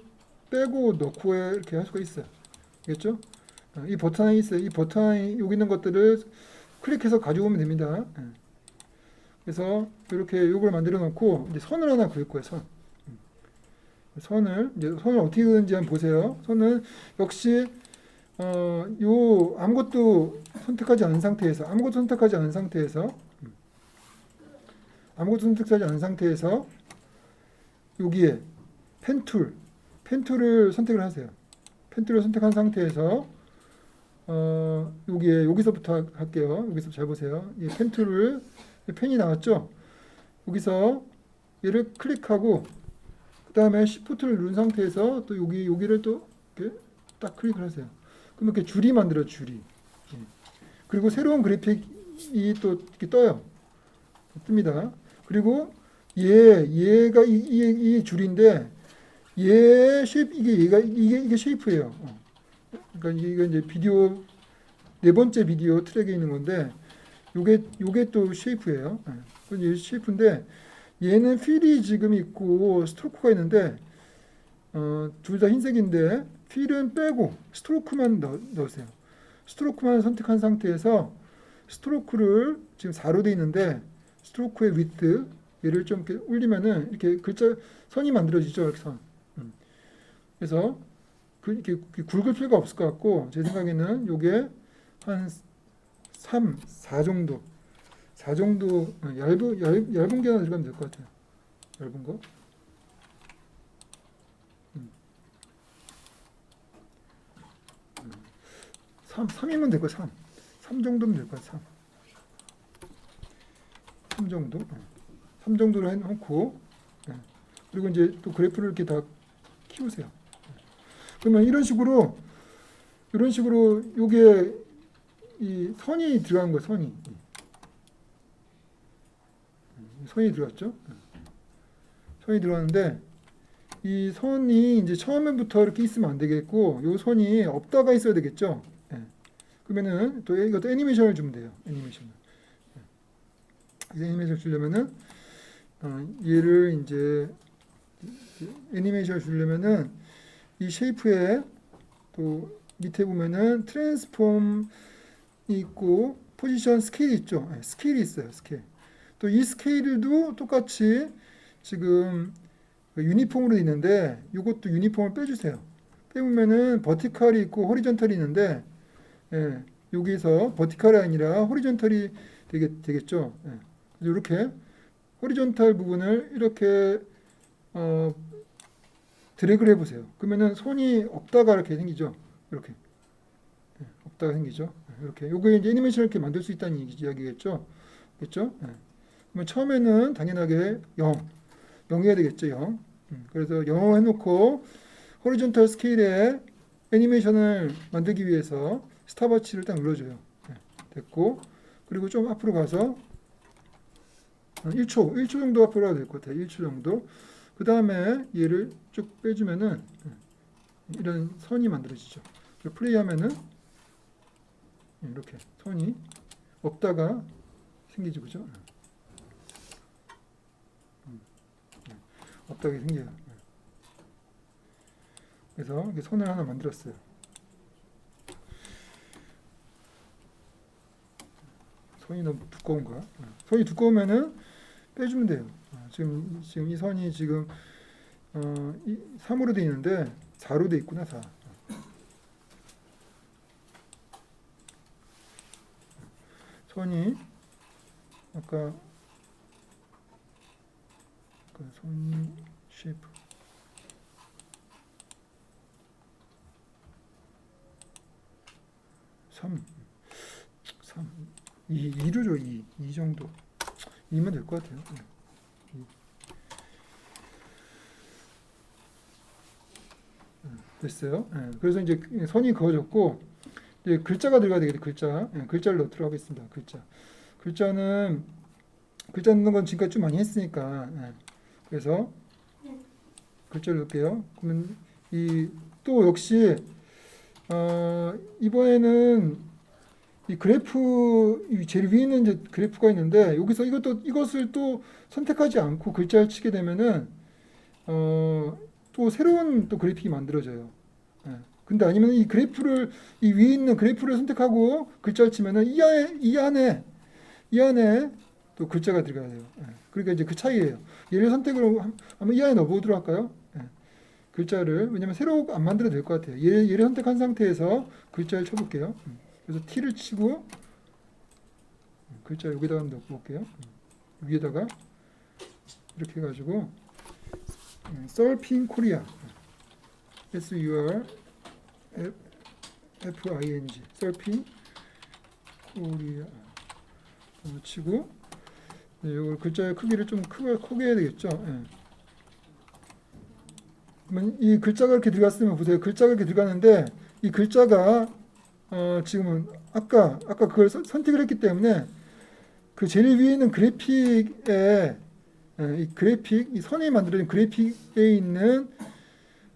빼고 넣고 이렇게 할 수가 있어요. 알겠죠? 이 버튼이 있어요. 이 버튼이 여기 있는 것들을 클릭해서 가져오면 됩니다. 그래서 이렇게 요걸 만들어 놓고 이제 선을 하나 그을 거예요. 선을 어떻게 그는지 한번 보세요. 선은 역시 요 아무것도 선택하지 않은 상태에서 여기에 펜툴을 선택을 하세요. 펜툴을 선택한 상태에서 여기서부터 할게요. 여기서 잘 보세요. 이 펜이 나왔죠? 여기서 얘를 클릭하고 그 다음에 Shift를 누른 상태에서 또 여기를 또 이렇게 딱 클릭을 하세요. 그럼 이렇게 줄이 만들어요. 줄이. 그리고 새로운 그래픽이 또 이렇게 떠요. 뜹니다. 그리고 얘가 이 줄인데 얘 쉐이프 이게 쉐이프예요. 그러니까 이게 이제 비디오 네 번째 비디오 트랙에 있는 건데 요게 또 쉐이프예요. 이게 쉐이프인데 얘는 필이 지금 있고 스트로크가 있는데 둘 다 흰색인데 필은 빼고 스트로크만 넣으세요. 스트로크만 선택한 상태에서 스트로크를 지금 4로 돼 있는데 스트로크의 위드 얘를 좀 이렇게 올리면은 이렇게 글자 선이 만들어지죠. 이렇게 선. 그래서 이렇게 굵을 필요가 없을 것 같고 제 생각에는 요게 한 3, 4 정도 4 정도 얇은 게 하나 들어가면 될 것 같아요. 얇은 거. 3이면 될 거예요. 3 정도면 될 거예요. 3 정도. 3 정도로 해놓고 그리고 이제 또 그래프를 이렇게 다 키우세요. 그러면 이런 식으로 요게 이 선이 들어간 거예요. 선이 들어갔죠. 선이 들어갔는데 이 선이 이제 처음부터 이렇게 있으면 안 되겠고 요 선이 없다가 있어야 되겠죠. 그러면은 또 이것도 애니메이션을 주면 돼요. 애니메이션을 주려면은 얘를 이제 애니메이션을 주려면은 이 쉐이프에 또 밑에 보면은 트랜스폼이 있고 포지션 스케일이 있죠. 스케일이 있어요. 스케일. 또 이 스케일도 똑같이 지금 유니폼으로 있는데 이것도 유니폼을 빼주세요. 빼보면은 버티컬이 있고 호리존털이 있는데 여기서 버티컬이 아니라 호리존털이 되겠죠. 이렇게 호리존털 부분을 이렇게 드래그를 해보세요. 그러면은 손이 없다가 이렇게 생기죠. 이렇게 없다가 생기죠. 이렇게 요게 이제 애니메이션을 이렇게 만들 수 있다는 이야기겠죠. 그렇죠? 그러면 처음에는 당연하게 0해야 되겠죠. 0. 그래서 0 해놓고 호리존털 스케일에 애니메이션을 만들기 위해서 스탑워치를 딱 눌러줘요. 됐고 그리고 좀 앞으로 가서 1초 정도 앞으로 가도 될 것 같아요. 1초 정도. 그 다음에 얘를 쭉 빼주면은 이런 선이 만들어지죠. 플레이하면은 이렇게 선이 없다가 생기죠, 그죠? 없다가 생겨요. 그래서 이렇게 선을 하나 만들었어요. 선이 너무 두꺼운가? 선이 두꺼우면은 빼주면 돼요. 지금 이 선이 지금 3으로 돼 있는데 4로 돼 있구나. 4. 선이 아까 선 쉐이프 3 2로 줘. 2 정도 2면 될 것 같아요. 됐어요. 예, 그래서 이제 선이 그어졌고 이제 글자가 들어가야 되겠죠. 글자. 예, 글자를 넣도록 하겠습니다. 글자는 글자 넣는 건 지금까지 좀 많이 했으니까. 예, 그래서 글자를 넣을게요. 그러면 이 또 역시 이번에는 이 그래프 이 제일 위에 있는 이제 그래프가 있는데 여기서 이것을 또 선택하지 않고 글자를 치게 되면은 또 새로운 또 그래픽이 만들어져요. 예. 근데 아니면 이 위에 있는 그래프를 선택하고 글자를 치면은 이 안에 또 글자가 들어가야 돼요. 예. 그러니까 이제 그 차이예요. 얘를 선택을 한번 이 안에 넣어보도록 할까요? 예. 글자를 왜냐면 새로 안 만들어도 될 것 같아요. 얘를 선택한 상태에서 글자를 쳐볼게요. 그래서 T를 치고 글자 여기다가 넣고 볼게요. 위에다가 이렇게 해가지고 썰핑 코리아 SURFING 썰핑 코리아 치고 이걸 글자의 크기를 좀 크게 해야 되겠죠. 예. 그러면 이 글자가 이렇게 들어갔으면 보세요. 글자가 이렇게 들어가는데 이 글자가 지금은 아까 그걸 선택을 했기 때문에 그 제일 위에 있는 그래픽에 이 선이 만들어진 그래픽에 있는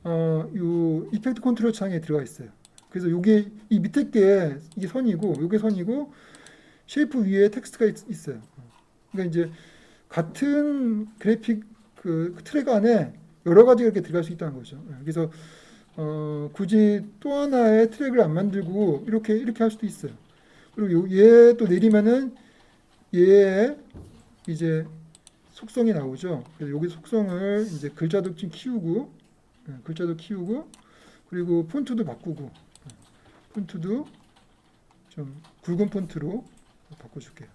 요 이펙트 컨트롤 창에 들어가 있어요. 그래서 요게 이 밑에 게 이게 선이고 요게 선이고 쉐이프 위에 텍스트가 있어요. 그러니까 이제 같은 그래픽 그 트랙 안에 여러 가지가 이렇게 들어갈 수 있다는 거죠. 그래서 굳이 또 하나의 트랙을 안 만들고 이렇게 할 수도 있어요. 그리고 얘 또 내리면은 얘의 이제 속성이 나오죠. 그래서 여기 속성을 이제 글자도 좀 키우고 그리고 폰트도 바꾸고 폰트도 좀 굵은 폰트로 바꿔줄게요.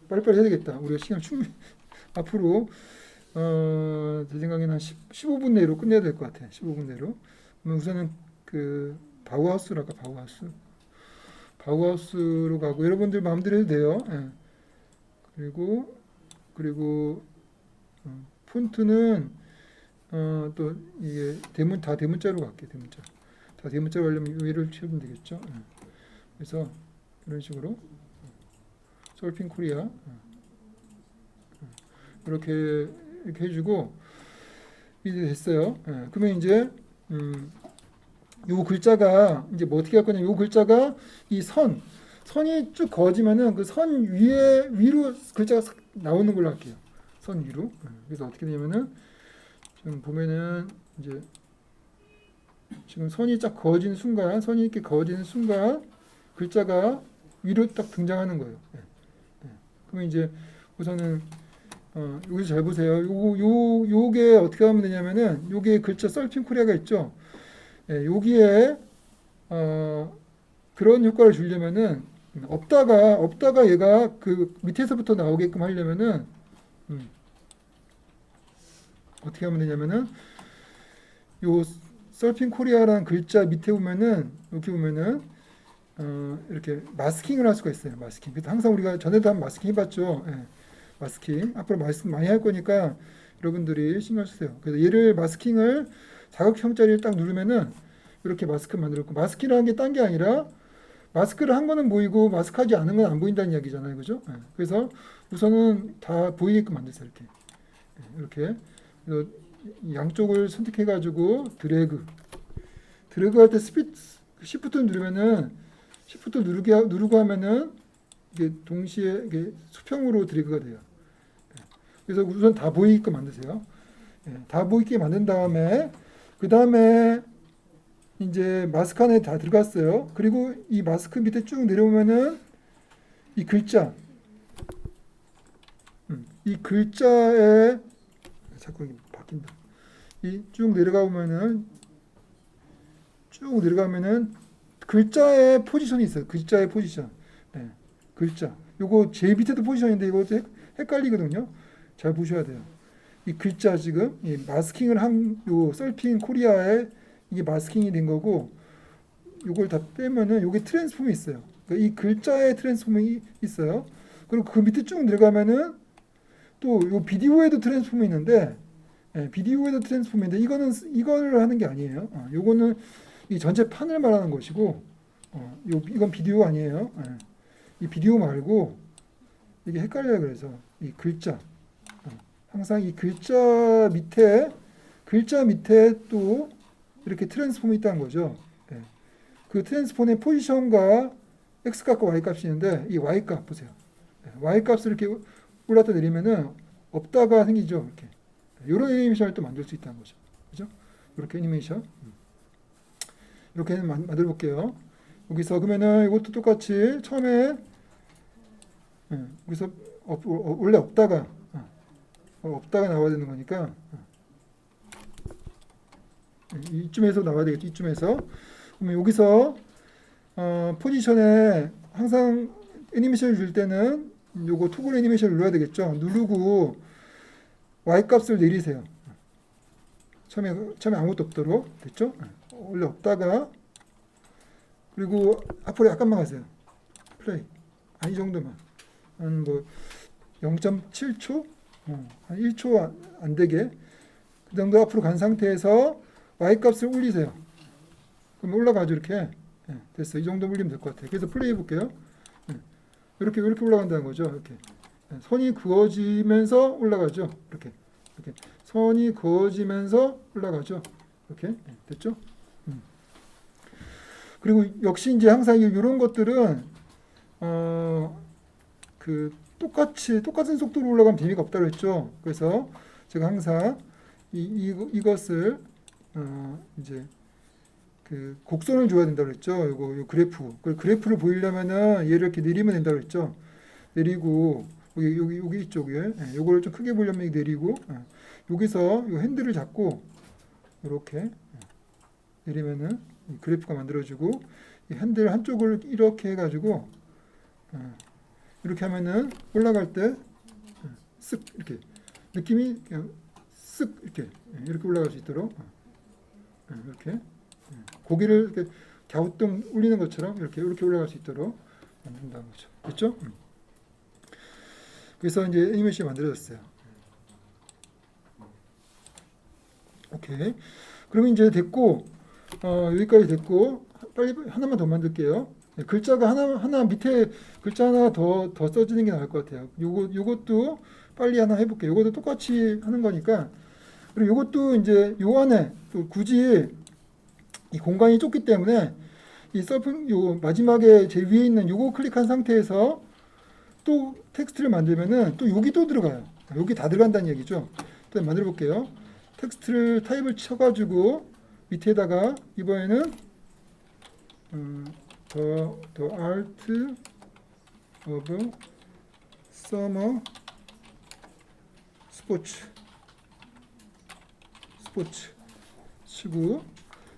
빨리빨리 해야 되겠다. 우리가 시간 충분히 앞으로 제 생각에는 한 15분 내로 끝내야 될 것 같아. 15분 내로. 그러면 우선은 그 바우하우스랄까 바우하우스로 가고 여러분들 마음대로 해도 돼요. 예. 그리고 폰트는 또 이게 대문자로 갈게. 다 대문자로 하려면 얘를 채우면 되겠죠. 예. 그래서 이런 식으로 솔핑 코리아 이렇게 해주고 이제 됐어요. 예. 그러면 이제 요 글자가 이제 뭐 어떻게 할 거냐? 요 글자가 이 선이 쭉 그어지면은 그 선 위로 글자가 싹 나오는 걸로 할게요. 선 위로. 그래서 어떻게 되냐면은 지금 보면은 이제 지금 선이 이렇게 그어지는 순간 글자가 위로 딱 등장하는 거예요. 그러면 이제 우선은 여기서 잘 보세요. 요게 어떻게 하면 되냐면은 요게 글자 썰핑 코리아가 있죠. 여기에 그런 효과를 주려면은 없다가 얘가 그 밑에서부터 나오게끔 하려면은 어떻게 하면 되냐면은 요 썰핑 코리아라는 글자 밑에 보면은 여기 보면은 이렇게 마스킹을 할 수가 있어요. 마스킹. 그래서 항상 우리가 전에도 한 마스킹 해봤죠. 예, 마스킹. 앞으로 마스킹 많이 할 거니까 여러분들이 신경 쓰세요. 그래서 얘를 마스킹을 자극형짜리를 딱 누르면은 이렇게 마스크 만들었고 마스킹이라는 게 딴 게 아니라 마스크를 한 거는 보이고 마스크하지 않은 건 안 보인다는 이야기잖아요, 그죠? 예, 그래서 우선은 다 보이게끔 만들어요, 이렇게. 예, 이렇게. 그래서 양쪽을 선택해가지고 드래그 할 때 시프트 누르면은 시프트 누르고 하면은 이게 동시에 이게 수평으로 드래그가 돼요. 예, 그래서 우선 다 보이게끔 만드세요. 예, 다 보이게 만든 다음에 그 다음에 이제 마스크 안에 다 들어갔어요. 그리고 이 마스크 밑에 쭉 내려오면은 이 글자에 자꾸 바뀐다. 이 쭉 내려가면은 글자의 포지션이 있어요. 글자의 포지션. 네, 글자. 요거 제일 밑에도 포지션인데 이것도 헷갈리거든요. 잘 보셔야 돼요. 이 글자 지금 이 마스킹을 한 요 썰핑 코리아에 이게 마스킹이 된 거고 요걸 다 빼면은 요게 트랜스폼이 있어요. 그러니까 이 글자에 트랜스폼이 있어요. 그리고 그 밑에 쭉 내려가면은 또 요 비디오에도 트랜스폼이 있는데, 비디오에도 트랜스폼인데 이거를 하는 게 아니에요. 요거는 이 전체 판을 말하는 것이고, 이건 비디오 아니에요. 이 비디오 말고 이게 헷갈려요. 그래서 이 글자, 항상 이 글자 밑에 또 이렇게 트랜스폼이 있다는 거죠. 그 트랜스폼의 포지션과 x 값과 y 값이 있는데 이 y 값 보세요. y 값을 이렇게 올랐다 내리면은 없다가 생기죠. 이렇게 이런 애니메이션을 또 만들 수 있다는 거죠. 그죠? 이렇게 애니메이션 이렇게 만들어 볼게요. 여기서 그러면은 이것도 똑같이 처음에 여기서 원래 없다가 나와야 되는 거니까 이쯤에서 나와야 되겠죠. 이쯤에서 그러면 여기서 포지션에 항상 애니메이션을 줄 때는 요거 토글 애니메이션을 눌러야 되겠죠. 누르고 y 값을 내리세요. 처음에 아무것도 없도록 됐죠. 원래 없다가 그리고 앞으로 약간만 가세요. 플레이 이 정도만 한 뭐 0.7초 한 1초 안 되게 그 정도 앞으로 간 상태에서 y 값을 올리세요. 그럼 올라가죠. 이렇게 됐어. 이 정도 올리면 될 것 같아요. 그래서 플레이 해볼게요. 이렇게 올라간다는 거죠. 이렇게 선이 그어지면서 올라가죠. 이렇게 선이 그어지면서 올라가죠. 이렇게 됐죠? 그리고 역시 이제 항상 이런 것들은 그 똑같은 속도로 올라가면 재미가 없다고 했죠. 그래서 제가 항상 이것을 이제 그 곡선을 줘야 된다고 했죠. 요 그래프. 그 그래프를 보이려면은 얘를 이렇게 내리면 된다고 했죠. 내리고 여기 이쪽에 요거를 좀 크게 보려면 내리고 여기서 요 핸들을 잡고 이렇게 내리면은 이 그래프가 만들어지고 이 핸들 한쪽을 이렇게 해가지고 이렇게 하면은 올라갈 때 쓱 이렇게 느낌이 그냥 쓱 이렇게 올라갈 수 있도록 이렇게 고기를 이렇게 갸우뚱 울리는 것처럼 이렇게 올라갈 수 있도록 만든다는 거죠. 됐죠? 그래서 이제 애니메이션이 만들어졌어요. 오케이. 그러면 이제 됐고 여기까지 됐고 빨리 하나만 더 만들게요. 글자가 하나 밑에 글자 하나 더 써지는 게 나을 것 같아요. 요것도 빨리 하나 해볼게요. 요것도 똑같이 하는 거니까. 그리고 요것도 이제 요 안에 또 굳이 이 공간이 좁기 때문에 요 마지막에 제일 위에 있는 요거 클릭한 상태에서 또 텍스트를 만들면은 또 여기 또 들어가요. 여기 다 들어간다는 얘기죠. 또 만들어 볼게요. 텍스트를 타입을 쳐가지고 밑에다가 이번에는 the art of summer 스포츠 치고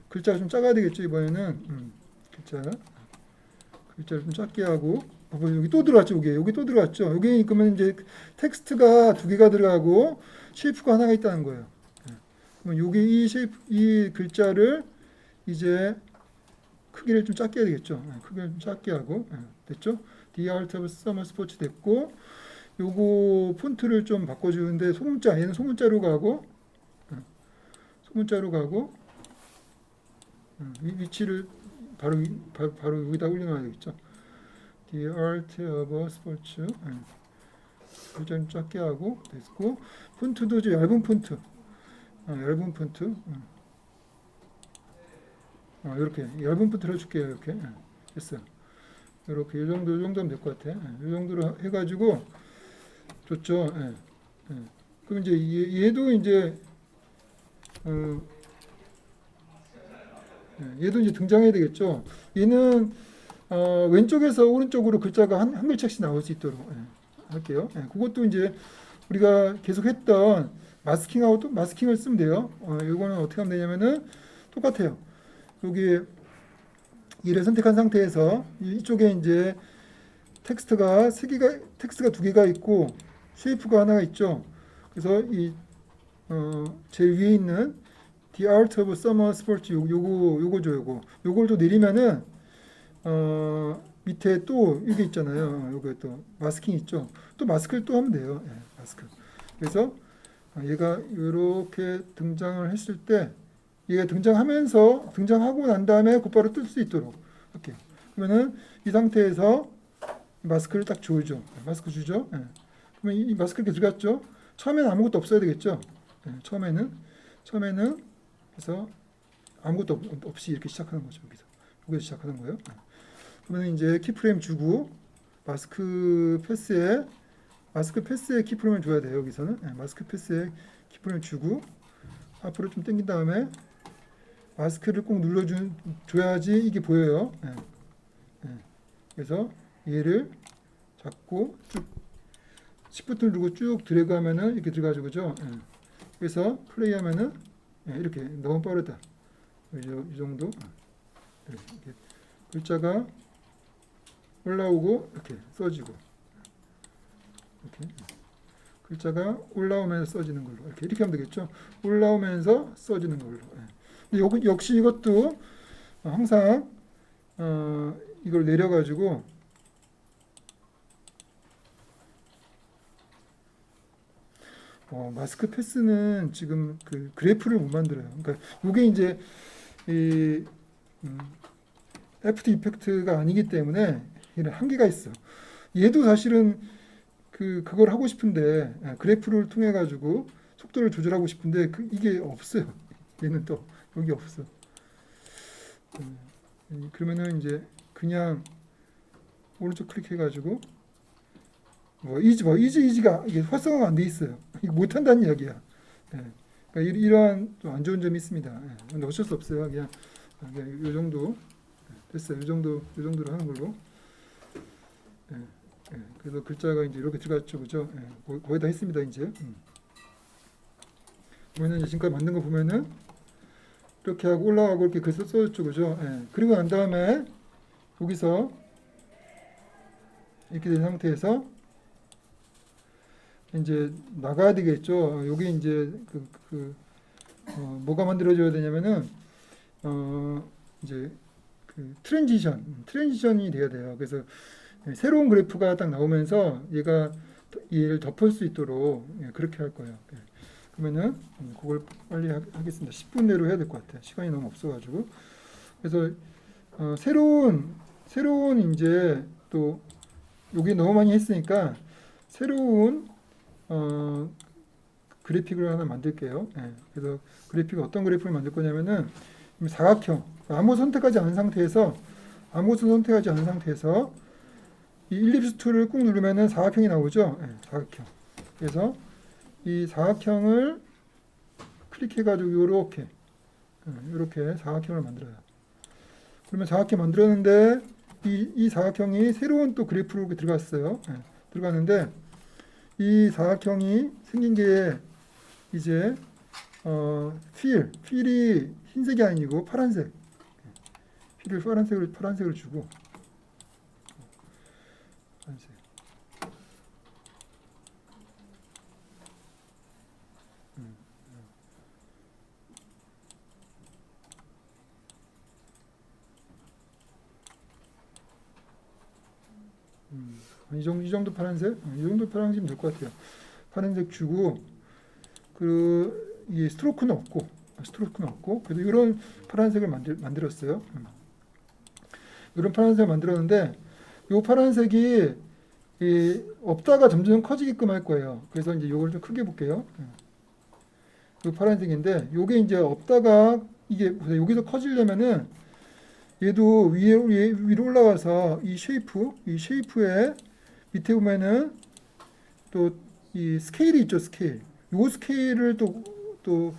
글자가 좀 작아야 되겠죠. 이번에는 글자를 좀 작게 하고 여기 또 들어갔죠. 여기 또 들어갔죠. 여기 그러면 이제 텍스트가 두 개가 들어가고 쉐이프가 하나가 있다는 거예요. 그러면 여기 이 글자를 이제 크기를 좀 작게 해야 되겠죠. 크기를 좀 작게 하고 됐죠. The Art of Summer Sports 됐고 요거 폰트를 좀 바꿔주는데 소문자 얘는 소문자로 가고 위치를 바로 여기다 올려놔야 되겠죠. The Art of Sports 글자 좀 작게 하고 됐고 폰트도 좀 얇은 폰트 이렇게 얇은 폰트를 해줄게요. 이렇게 됐어요. 이렇게 이 정도면 될 것 같아. 이 정도로 해가지고 좋죠. 그럼 이제 얘도 이제 얘도 이제 등장해야 되겠죠. 얘는 왼쪽에서 오른쪽으로 글자가 한 글자씩 나올 수 있도록 할게요. 그것도 이제 우리가 계속 했던 마스킹을 쓰면 돼요. 이거는 어떻게 하면 되냐면은 똑같아요. 여기 얘를 선택한 상태에서 이쪽에 이제 텍스트가 두 개가 있고 쉐이프가 하나가 있죠. 그래서 제일 위에 있는 The Art of Summer Sports 요거죠. 요걸 또 내리면은 밑에 또 이게 있잖아요. 요거 또 마스킹 있죠. 또 마스크를 또 하면 돼요. 마스크. 그래서 얘가 이렇게 등장을 했을 때 얘가 등장하고 난 다음에 곧바로 뜰 수 있도록 할게요. 그러면은 이 상태에서 마스크를 딱 주죠. 마스크 주죠. 예. 그러면 이 마스크 이렇게 들어갔죠. 처음에는 아무것도 없어야 되겠죠. 예. 처음에는 그래서 아무것도 없이 이렇게 시작하는 거죠. 여기서 시작하는 거예요. 예. 그러면 이제 키프레임 주고 마스크 패스에 키프레임을 줘야 돼요. 여기서는 예. 마스크 패스에 키프레임 주고 앞으로 좀 당긴 다음에 마스크를 꼭 눌러줘야지 이게 보여요. 예. 예. 그래서 얘를 잡고 쭉 Shift를 누르고 쭉 드래그 하면은 이렇게 들어가죠. 그죠? 예. 그래서 플레이 하면은 예, 이렇게 너무 빠르다. 이 정도. 이렇게 글자가 올라오고 이렇게 써지고 이렇게 글자가 올라오면서 써지는 걸로 이렇게 하면 되겠죠. 올라오면서 써지는 걸로. 예. 역시 이것도 항상 이걸 내려가지고 마스크 패스는 지금 그 그래프를 못 만들어요. 그러니까 이게 이제 이 애프터 이펙트가 아니기 때문에 얘는 한계가 있어. 얘도 사실은 그걸 하고 싶은데 그래프를 통해 가지고 속도를 조절하고 싶은데 이게 없어요. 얘는 또 여기 없어. 그러면은 이제 그냥 오른쪽 클릭해 가지고 이지가 이게 활성화가 안 돼 있어요. 이거 못 한다는 이야기야. 예. 그러니까 이러한 좀 안 좋은 점이 있습니다. 예. 근데 어쩔 수 없어요. 그냥 이 정도 됐어요. 이 정도로 하는 걸로. 예. 예. 그래서 글자가 이제 이렇게 들어갔죠, 그죠? 예. 거의 다 했습니다, 이제. 보면은 이제 지금까지 만든 거 보면은 이렇게 하고 올라가고 이렇게 글자 써줬죠, 그죠? 예. 그리고 난 다음에 여기서 이렇게 된 상태에서 이제 나가야 되겠죠. 여기 이제 뭐가 만들어져야 되냐면은 이제 트랜지션이 돼야 돼요. 그래서 새로운 그래프가 딱 나오면서 얘를 덮을 수 있도록 그렇게 할 거예요. 그러면은 그걸 빨리 하겠습니다. 10분 내로 해야 될 것 같아요. 시간이 너무 없어가지고. 그래서 새로운 이제 또 여기 너무 많이 했으니까 새로운 그래픽을 하나 만들게요. 예. 그래서 어떤 그래픽을 만들 거냐면은 사각형, 아무것도 선택하지 않은 상태에서 이 일립스 툴을 꾹 누르면은 사각형이 나오죠. 예, 사각형. 그래서 이 사각형을 클릭해가지고 이렇게 사각형을 만들어요. 그러면 사각형 만들었는데 이 사각형이 새로운 또 그래프로 이렇게 들어갔어요. 예, 들어갔는데 이 사각형이 생긴 게 이제 필이 흰색이 아니고 파란색. 필을 파란색으로 주고 파란색. 이 정도 파란색? 이 정도 파란색이면 될 것 같아요. 파란색 주고 이 스트로크는 없고 그래도 이런 파란색을 만들었어요. 이런 파란색을 만들었는데 이 파란색이 없다가 점점 커지게끔 할 거예요. 그래서 이제 이걸 좀 크게 볼게요. 이 파란색인데 이게 이제 없다가 이게 여기서 커지려면은 얘도 위로 올라가서 이 쉐이프에 밑에 보면은 또 이 스케일이 있죠, 스케일. 요 스케일을 또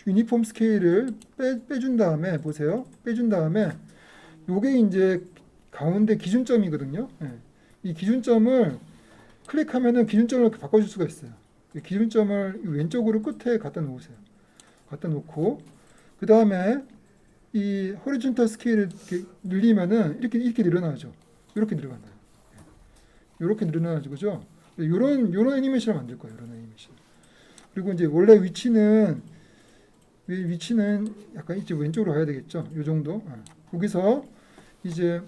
유니폼 스케일을 빼준 다음에 보세요. 빼준 다음에 요게 이제 가운데 기준점이거든요. 예. 이 기준점을 클릭하면은 기준점을 이렇게 바꿔줄 수가 있어요. 기준점을 왼쪽으로 끝에 갖다 놓으세요. 갖다 놓고 그 다음에 이 호리존탈 스케일을 이렇게 늘리면은 이렇게 늘어나죠. 이렇게 늘어나요. 이렇게 늘어나죠, 그죠? 요런 애니메이션을 만들 거예요. 이런 애니메이션. 그리고 이제 원래 위치는 약간 이제 왼쪽으로 가야 되겠죠. 요 정도. 여기서 이제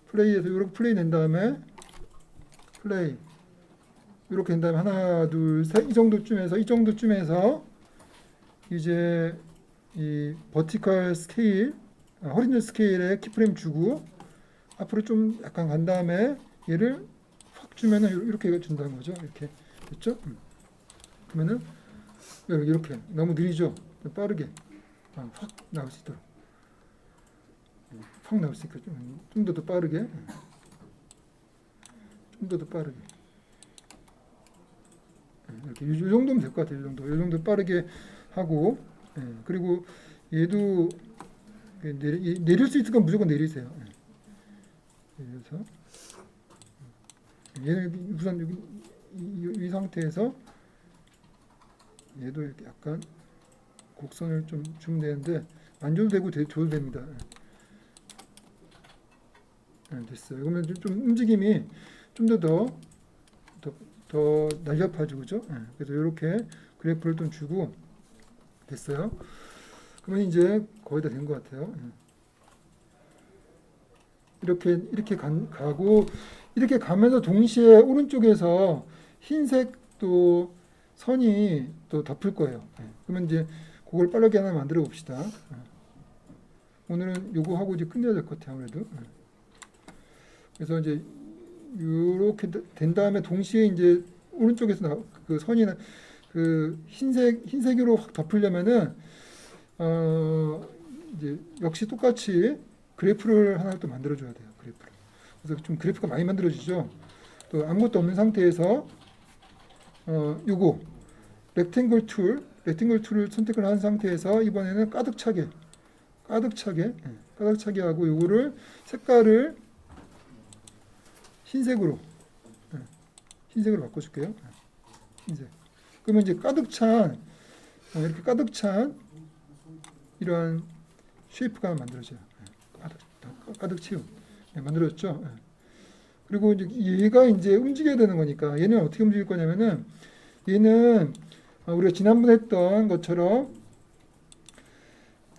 플레이에서 이렇게 플레이 낸 다음에 플레이 이렇게 된 다음에 하나, 둘, 셋, 이 정도쯤에서 이제 이 버티컬 스케일, 허리즌 스케일에 키프레임 주고 앞으로 좀 약간 간 다음에 얘를 확 주면은 이렇게 준다는 거죠. 이렇게 됐죠? 그러면은 이렇게 너무 느리죠? 빠르게 확 나올 수 있도록 확 나올 수 있게 좀 더 빠르게 좀 더 빠르게 이렇게 이 정도면 될 것 같아요. 이 정도 빠르게 하고 그리고 얘도 내릴 수 있으니까 무조건 내리세요. 내려서 얘는 우선 여기 이 상태에서 얘도 이렇게 약간 곡선을 좀 주면 되는데 안 줘도 되고 줘도 됩니다. 됐어요. 그러면 좀 움직임이 좀 더 날렵하죠, 그죠? 그래서 이렇게 그래프를 좀 주고 됐어요. 그러면 이제 거의 다 된 것 같아요. 이렇게 가고 이렇게 가면서 동시에 오른쪽에서 흰색 또 선이 또 덮을 거예요. 그러면 이제 그걸 빠르게 하나 만들어 봅시다. 오늘은 요거 하고 이제 끝내야 될 것 같아요, 아무래도. 그래서 이제 이렇게 된 다음에 동시에 이제 오른쪽에서 그 선이 그 흰색으로 확 덮으려면은 이제 역시 똑같이 그래프를 하나 또 만들어 줘야 돼요. 그래프를. 그래서 좀 그래프가 많이 만들어지죠. 또 아무것도 없는 상태에서 요거 렉탱글 툴을 선택을 한 상태에서 이번에는 가득 차게 하고 요거를 색깔을 흰색으로 바꿔줄게요. 흰색. 그러면 이제 이렇게 가득 찬 이러한 쉐이프가 만들어져요. 가득 채운 만들어졌죠. 그리고 이제 얘가 이제 움직여야 되는 거니까 얘는 어떻게 움직일 거냐면은 얘는 우리가 지난번에 했던 것처럼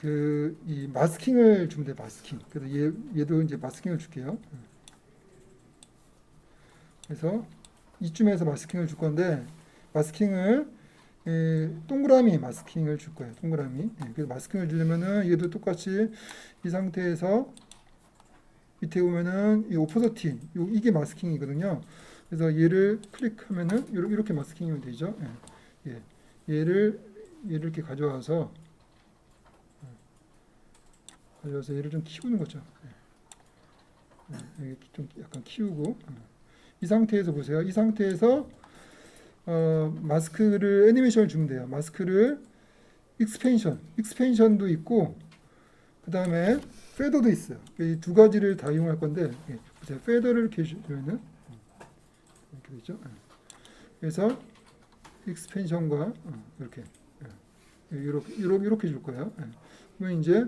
이 마스킹을 주면 돼요. 마스킹. 그래서 얘도 이제 마스킹을 줄게요. 그래서 이쯤에서 마스킹을 줄 건데 마스킹을 동그라미 마스킹을 줄 거예요. 동그라미. 그래서 마스킹을 주려면은 얘도 똑같이 이 상태에서 밑에 보면은 이 오퍼서티 이게 마스킹이거든요. 그래서 얘를 클릭하면은 이렇게 마스킹이 되죠. 얘를 이렇게 가져와서 얘를 좀 키우는 거죠. 좀 약간 키우고 이 상태에서 보세요. 이 상태에서 마스크를 애니메이션을 주면 돼요. 마스크를 익스펜션도 있고 그 다음에 페더도 있어요. 이 두 가지를 다 이용할 건데 보세요. 페더를 이렇게 주면은 이렇게 되죠. 그래서 익스펜션과 이렇게 줄 거예요. 그러면 이제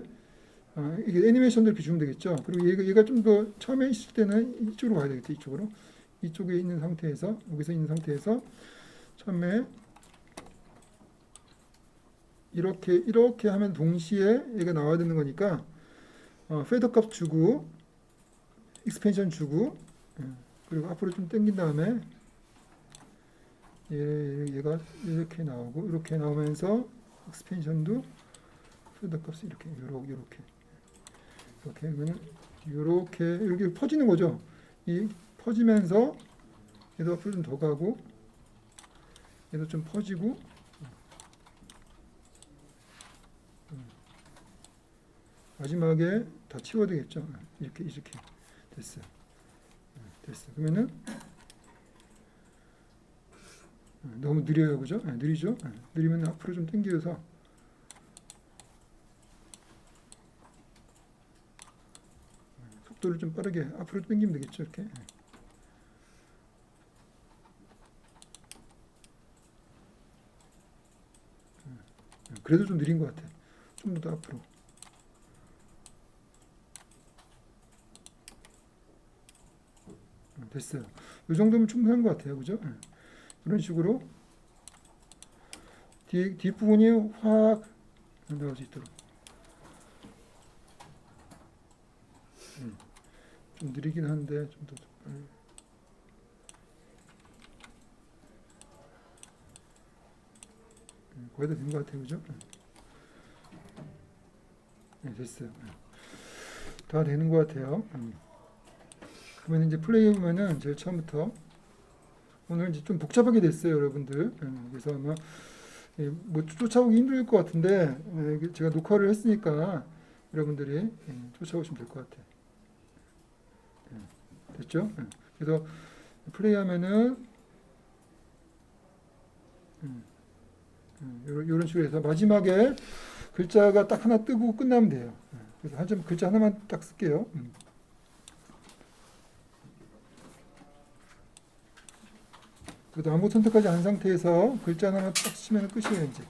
이게 애니메이션도 이렇게 주면 되겠죠. 그리고 얘가 좀 더 처음에 있을 때는 이쪽으로 가야 되겠죠. 이쪽에 있는 상태에서 여기서 있는 상태에서 처음에 이렇게 하면 동시에 얘가 나와야 되는 거니까 페더 값 주고 익스펜션 주고 그리고 앞으로 좀 당긴 다음에 얘가 이렇게 나오고 이렇게 나오면서 익스펜션도 페더 값이 이렇게 그러면 이렇게 퍼지는 거죠. 이 퍼지면서 얘도 앞으로 좀 더 가고 얘도 좀 퍼지고 마지막에 다 치워야 되겠죠. 이렇게 됐어요. 그러면은 너무 느려요, 그죠? 느리죠? 느리면 앞으로 좀 당겨서 속도를 좀 빠르게 앞으로 당기면 되겠죠, 이렇게. 그래도 좀 느린 것 같아. 좀 더 앞으로. 됐어요. 이 정도면 충분한 것 같아요, 그죠? 이런 식으로 뒷부분이 확 나올 수 있도록. 좀 느리긴 한데 좀 더 빨리. 거의 다 된 것 같아요, 그죠? 네, 됐어요. 다 되는 것 같아요. 그러면 이제 플레이 해보면은 제일 처음부터 오늘 이제 좀 복잡하게 됐어요, 여러분들. 그래서 아마 뭐 쫓아오기 힘들 것 같은데 제가 녹화를 했으니까 여러분들이 쫓아오시면 될 것 같아요. 됐죠? 그래서 플레이하면은 이런 식으로 해서 마지막에 글자가 딱 하나 뜨고 끝나면 돼요. 그래서 한 점 글자 하나만 딱 쓸게요. 그래도 아무 선택하지 않은 상태에서 글자 하나만 딱 쓰면 끝이에요, 이제.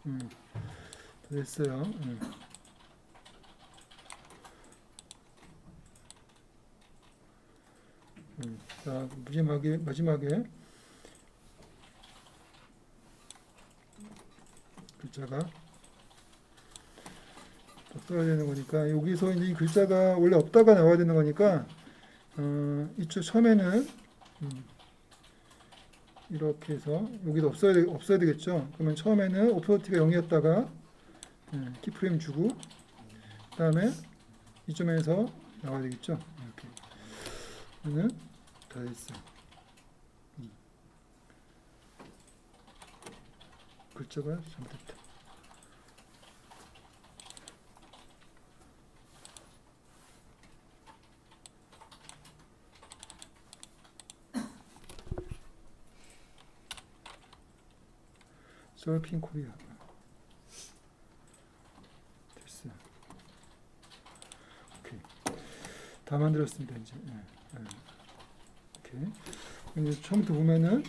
음, 됐어요. 자, 마지막에 글자가 딱 써야 되는 거니까 여기서 이제 이 글자가 원래 없다가 나와야 되는 거니까 이쪽 처음에는 이렇게 해서 여기도 없어야 되겠죠. 그러면 처음에는 오퍼러티가 0이었다가 키프레임 주고 그다음에 이점에서 나와야 되겠죠. 이렇게 그러면 다 됐어요. 글자가 잘못됐다. 서핑 코리아 됐어요. 오케이. 다 만들었습니다 이제. 오케이. 이제 처음부터 보면은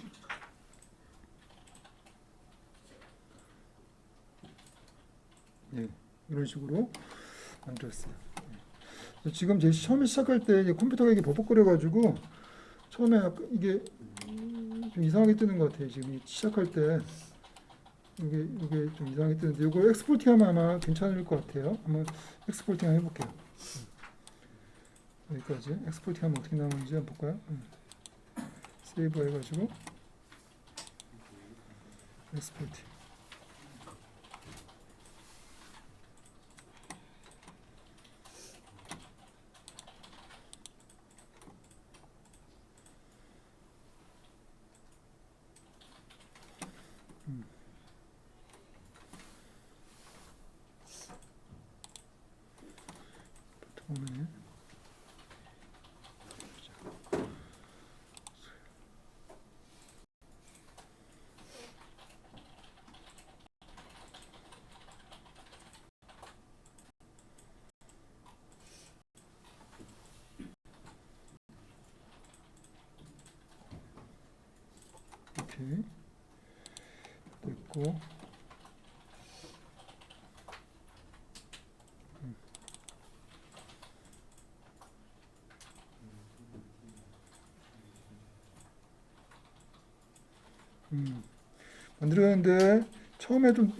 이런 식으로 만들었어요. 지금 제 처음에 시작할 때 이제 컴퓨터가 이게 버벅거려가지고 처음에 이게 좀 이상하게 뜨는 것 같아요. 지금 시작할 때 이게 좀 이상하게 뜨는데 이거 엑스포팅하면 아마 괜찮을 것 같아요. 한번 엑스포팅 한번 해볼게요. 여기까지 엑스포팅하면 어떻게 나오는지 한번 볼까요? 세이브 해가지고 엑스포팅. 보면은 이렇게 됐고 만들었는데 처음에 좀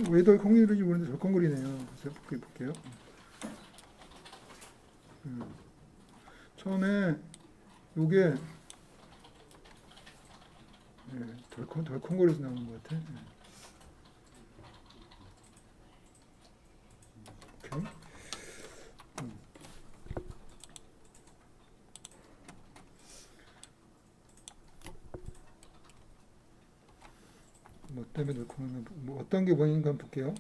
왜 덜컹거리는지 모르는데 덜컹거리네요. 그래서 볼게요. 처음에 요게 덜컹거려서 나오는 것 같아. 오케이. 뭐 때문에 덜컹하나, 뭐 어떤 게 원인인가 한번 볼게요.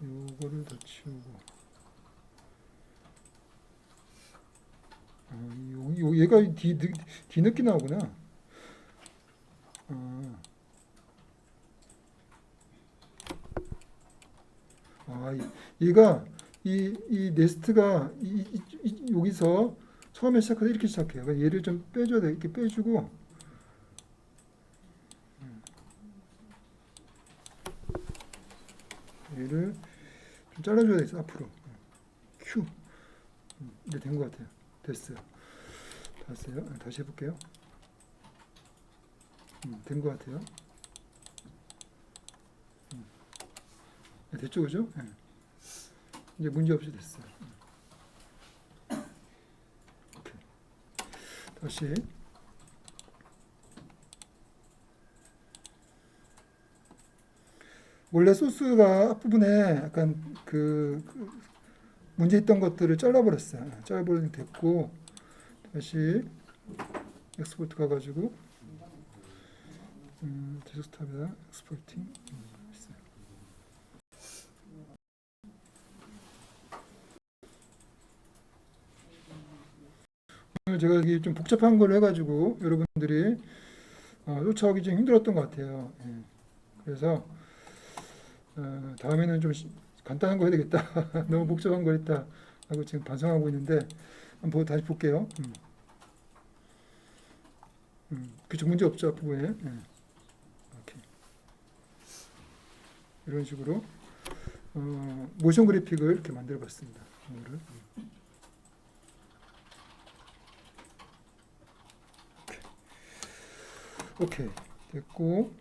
요거를 더 치우고. 얘가 뒤늦게 나오구나. 아, 얘가 이 네스트가 여기서 처음에 시작해서 이렇게 시작해요. 그러니까 얘를 좀 빼줘야 돼. 이렇게 빼주고 얘를 좀 잘라줘야 돼. 앞으로 큐. 이제 된 것 같아요. 됐어요. 봤어요? 다시 해볼게요. 된 것 같아요. 됐죠, 그죠? 이제 문제 없이 됐어요. 오케이. 다시 원래 소스가 앞부분에 약간 그 문제 있던 것들을 잘라버렸어요. 잘라버리면 됐고 다시 엑스포트 가가지고 데스크탑에다 엑스포팅 있어요. 오늘 제가 여기 좀 복잡한 걸 해가지고 여러분들이 쫓아오기 좀 힘들었던 것 같아요. 그래서 다음에는 좀 간단한 거 해야 되겠다. 너무 복잡한 거 했다 하고 지금 반성하고 있는데 한번 다시 볼게요. 그쵸, 문제 없죠, 앞부분에. 이렇게. 이런 식으로 모션 그래픽을 이렇게 만들어 봤습니다. 오늘은. 오케이. 됐고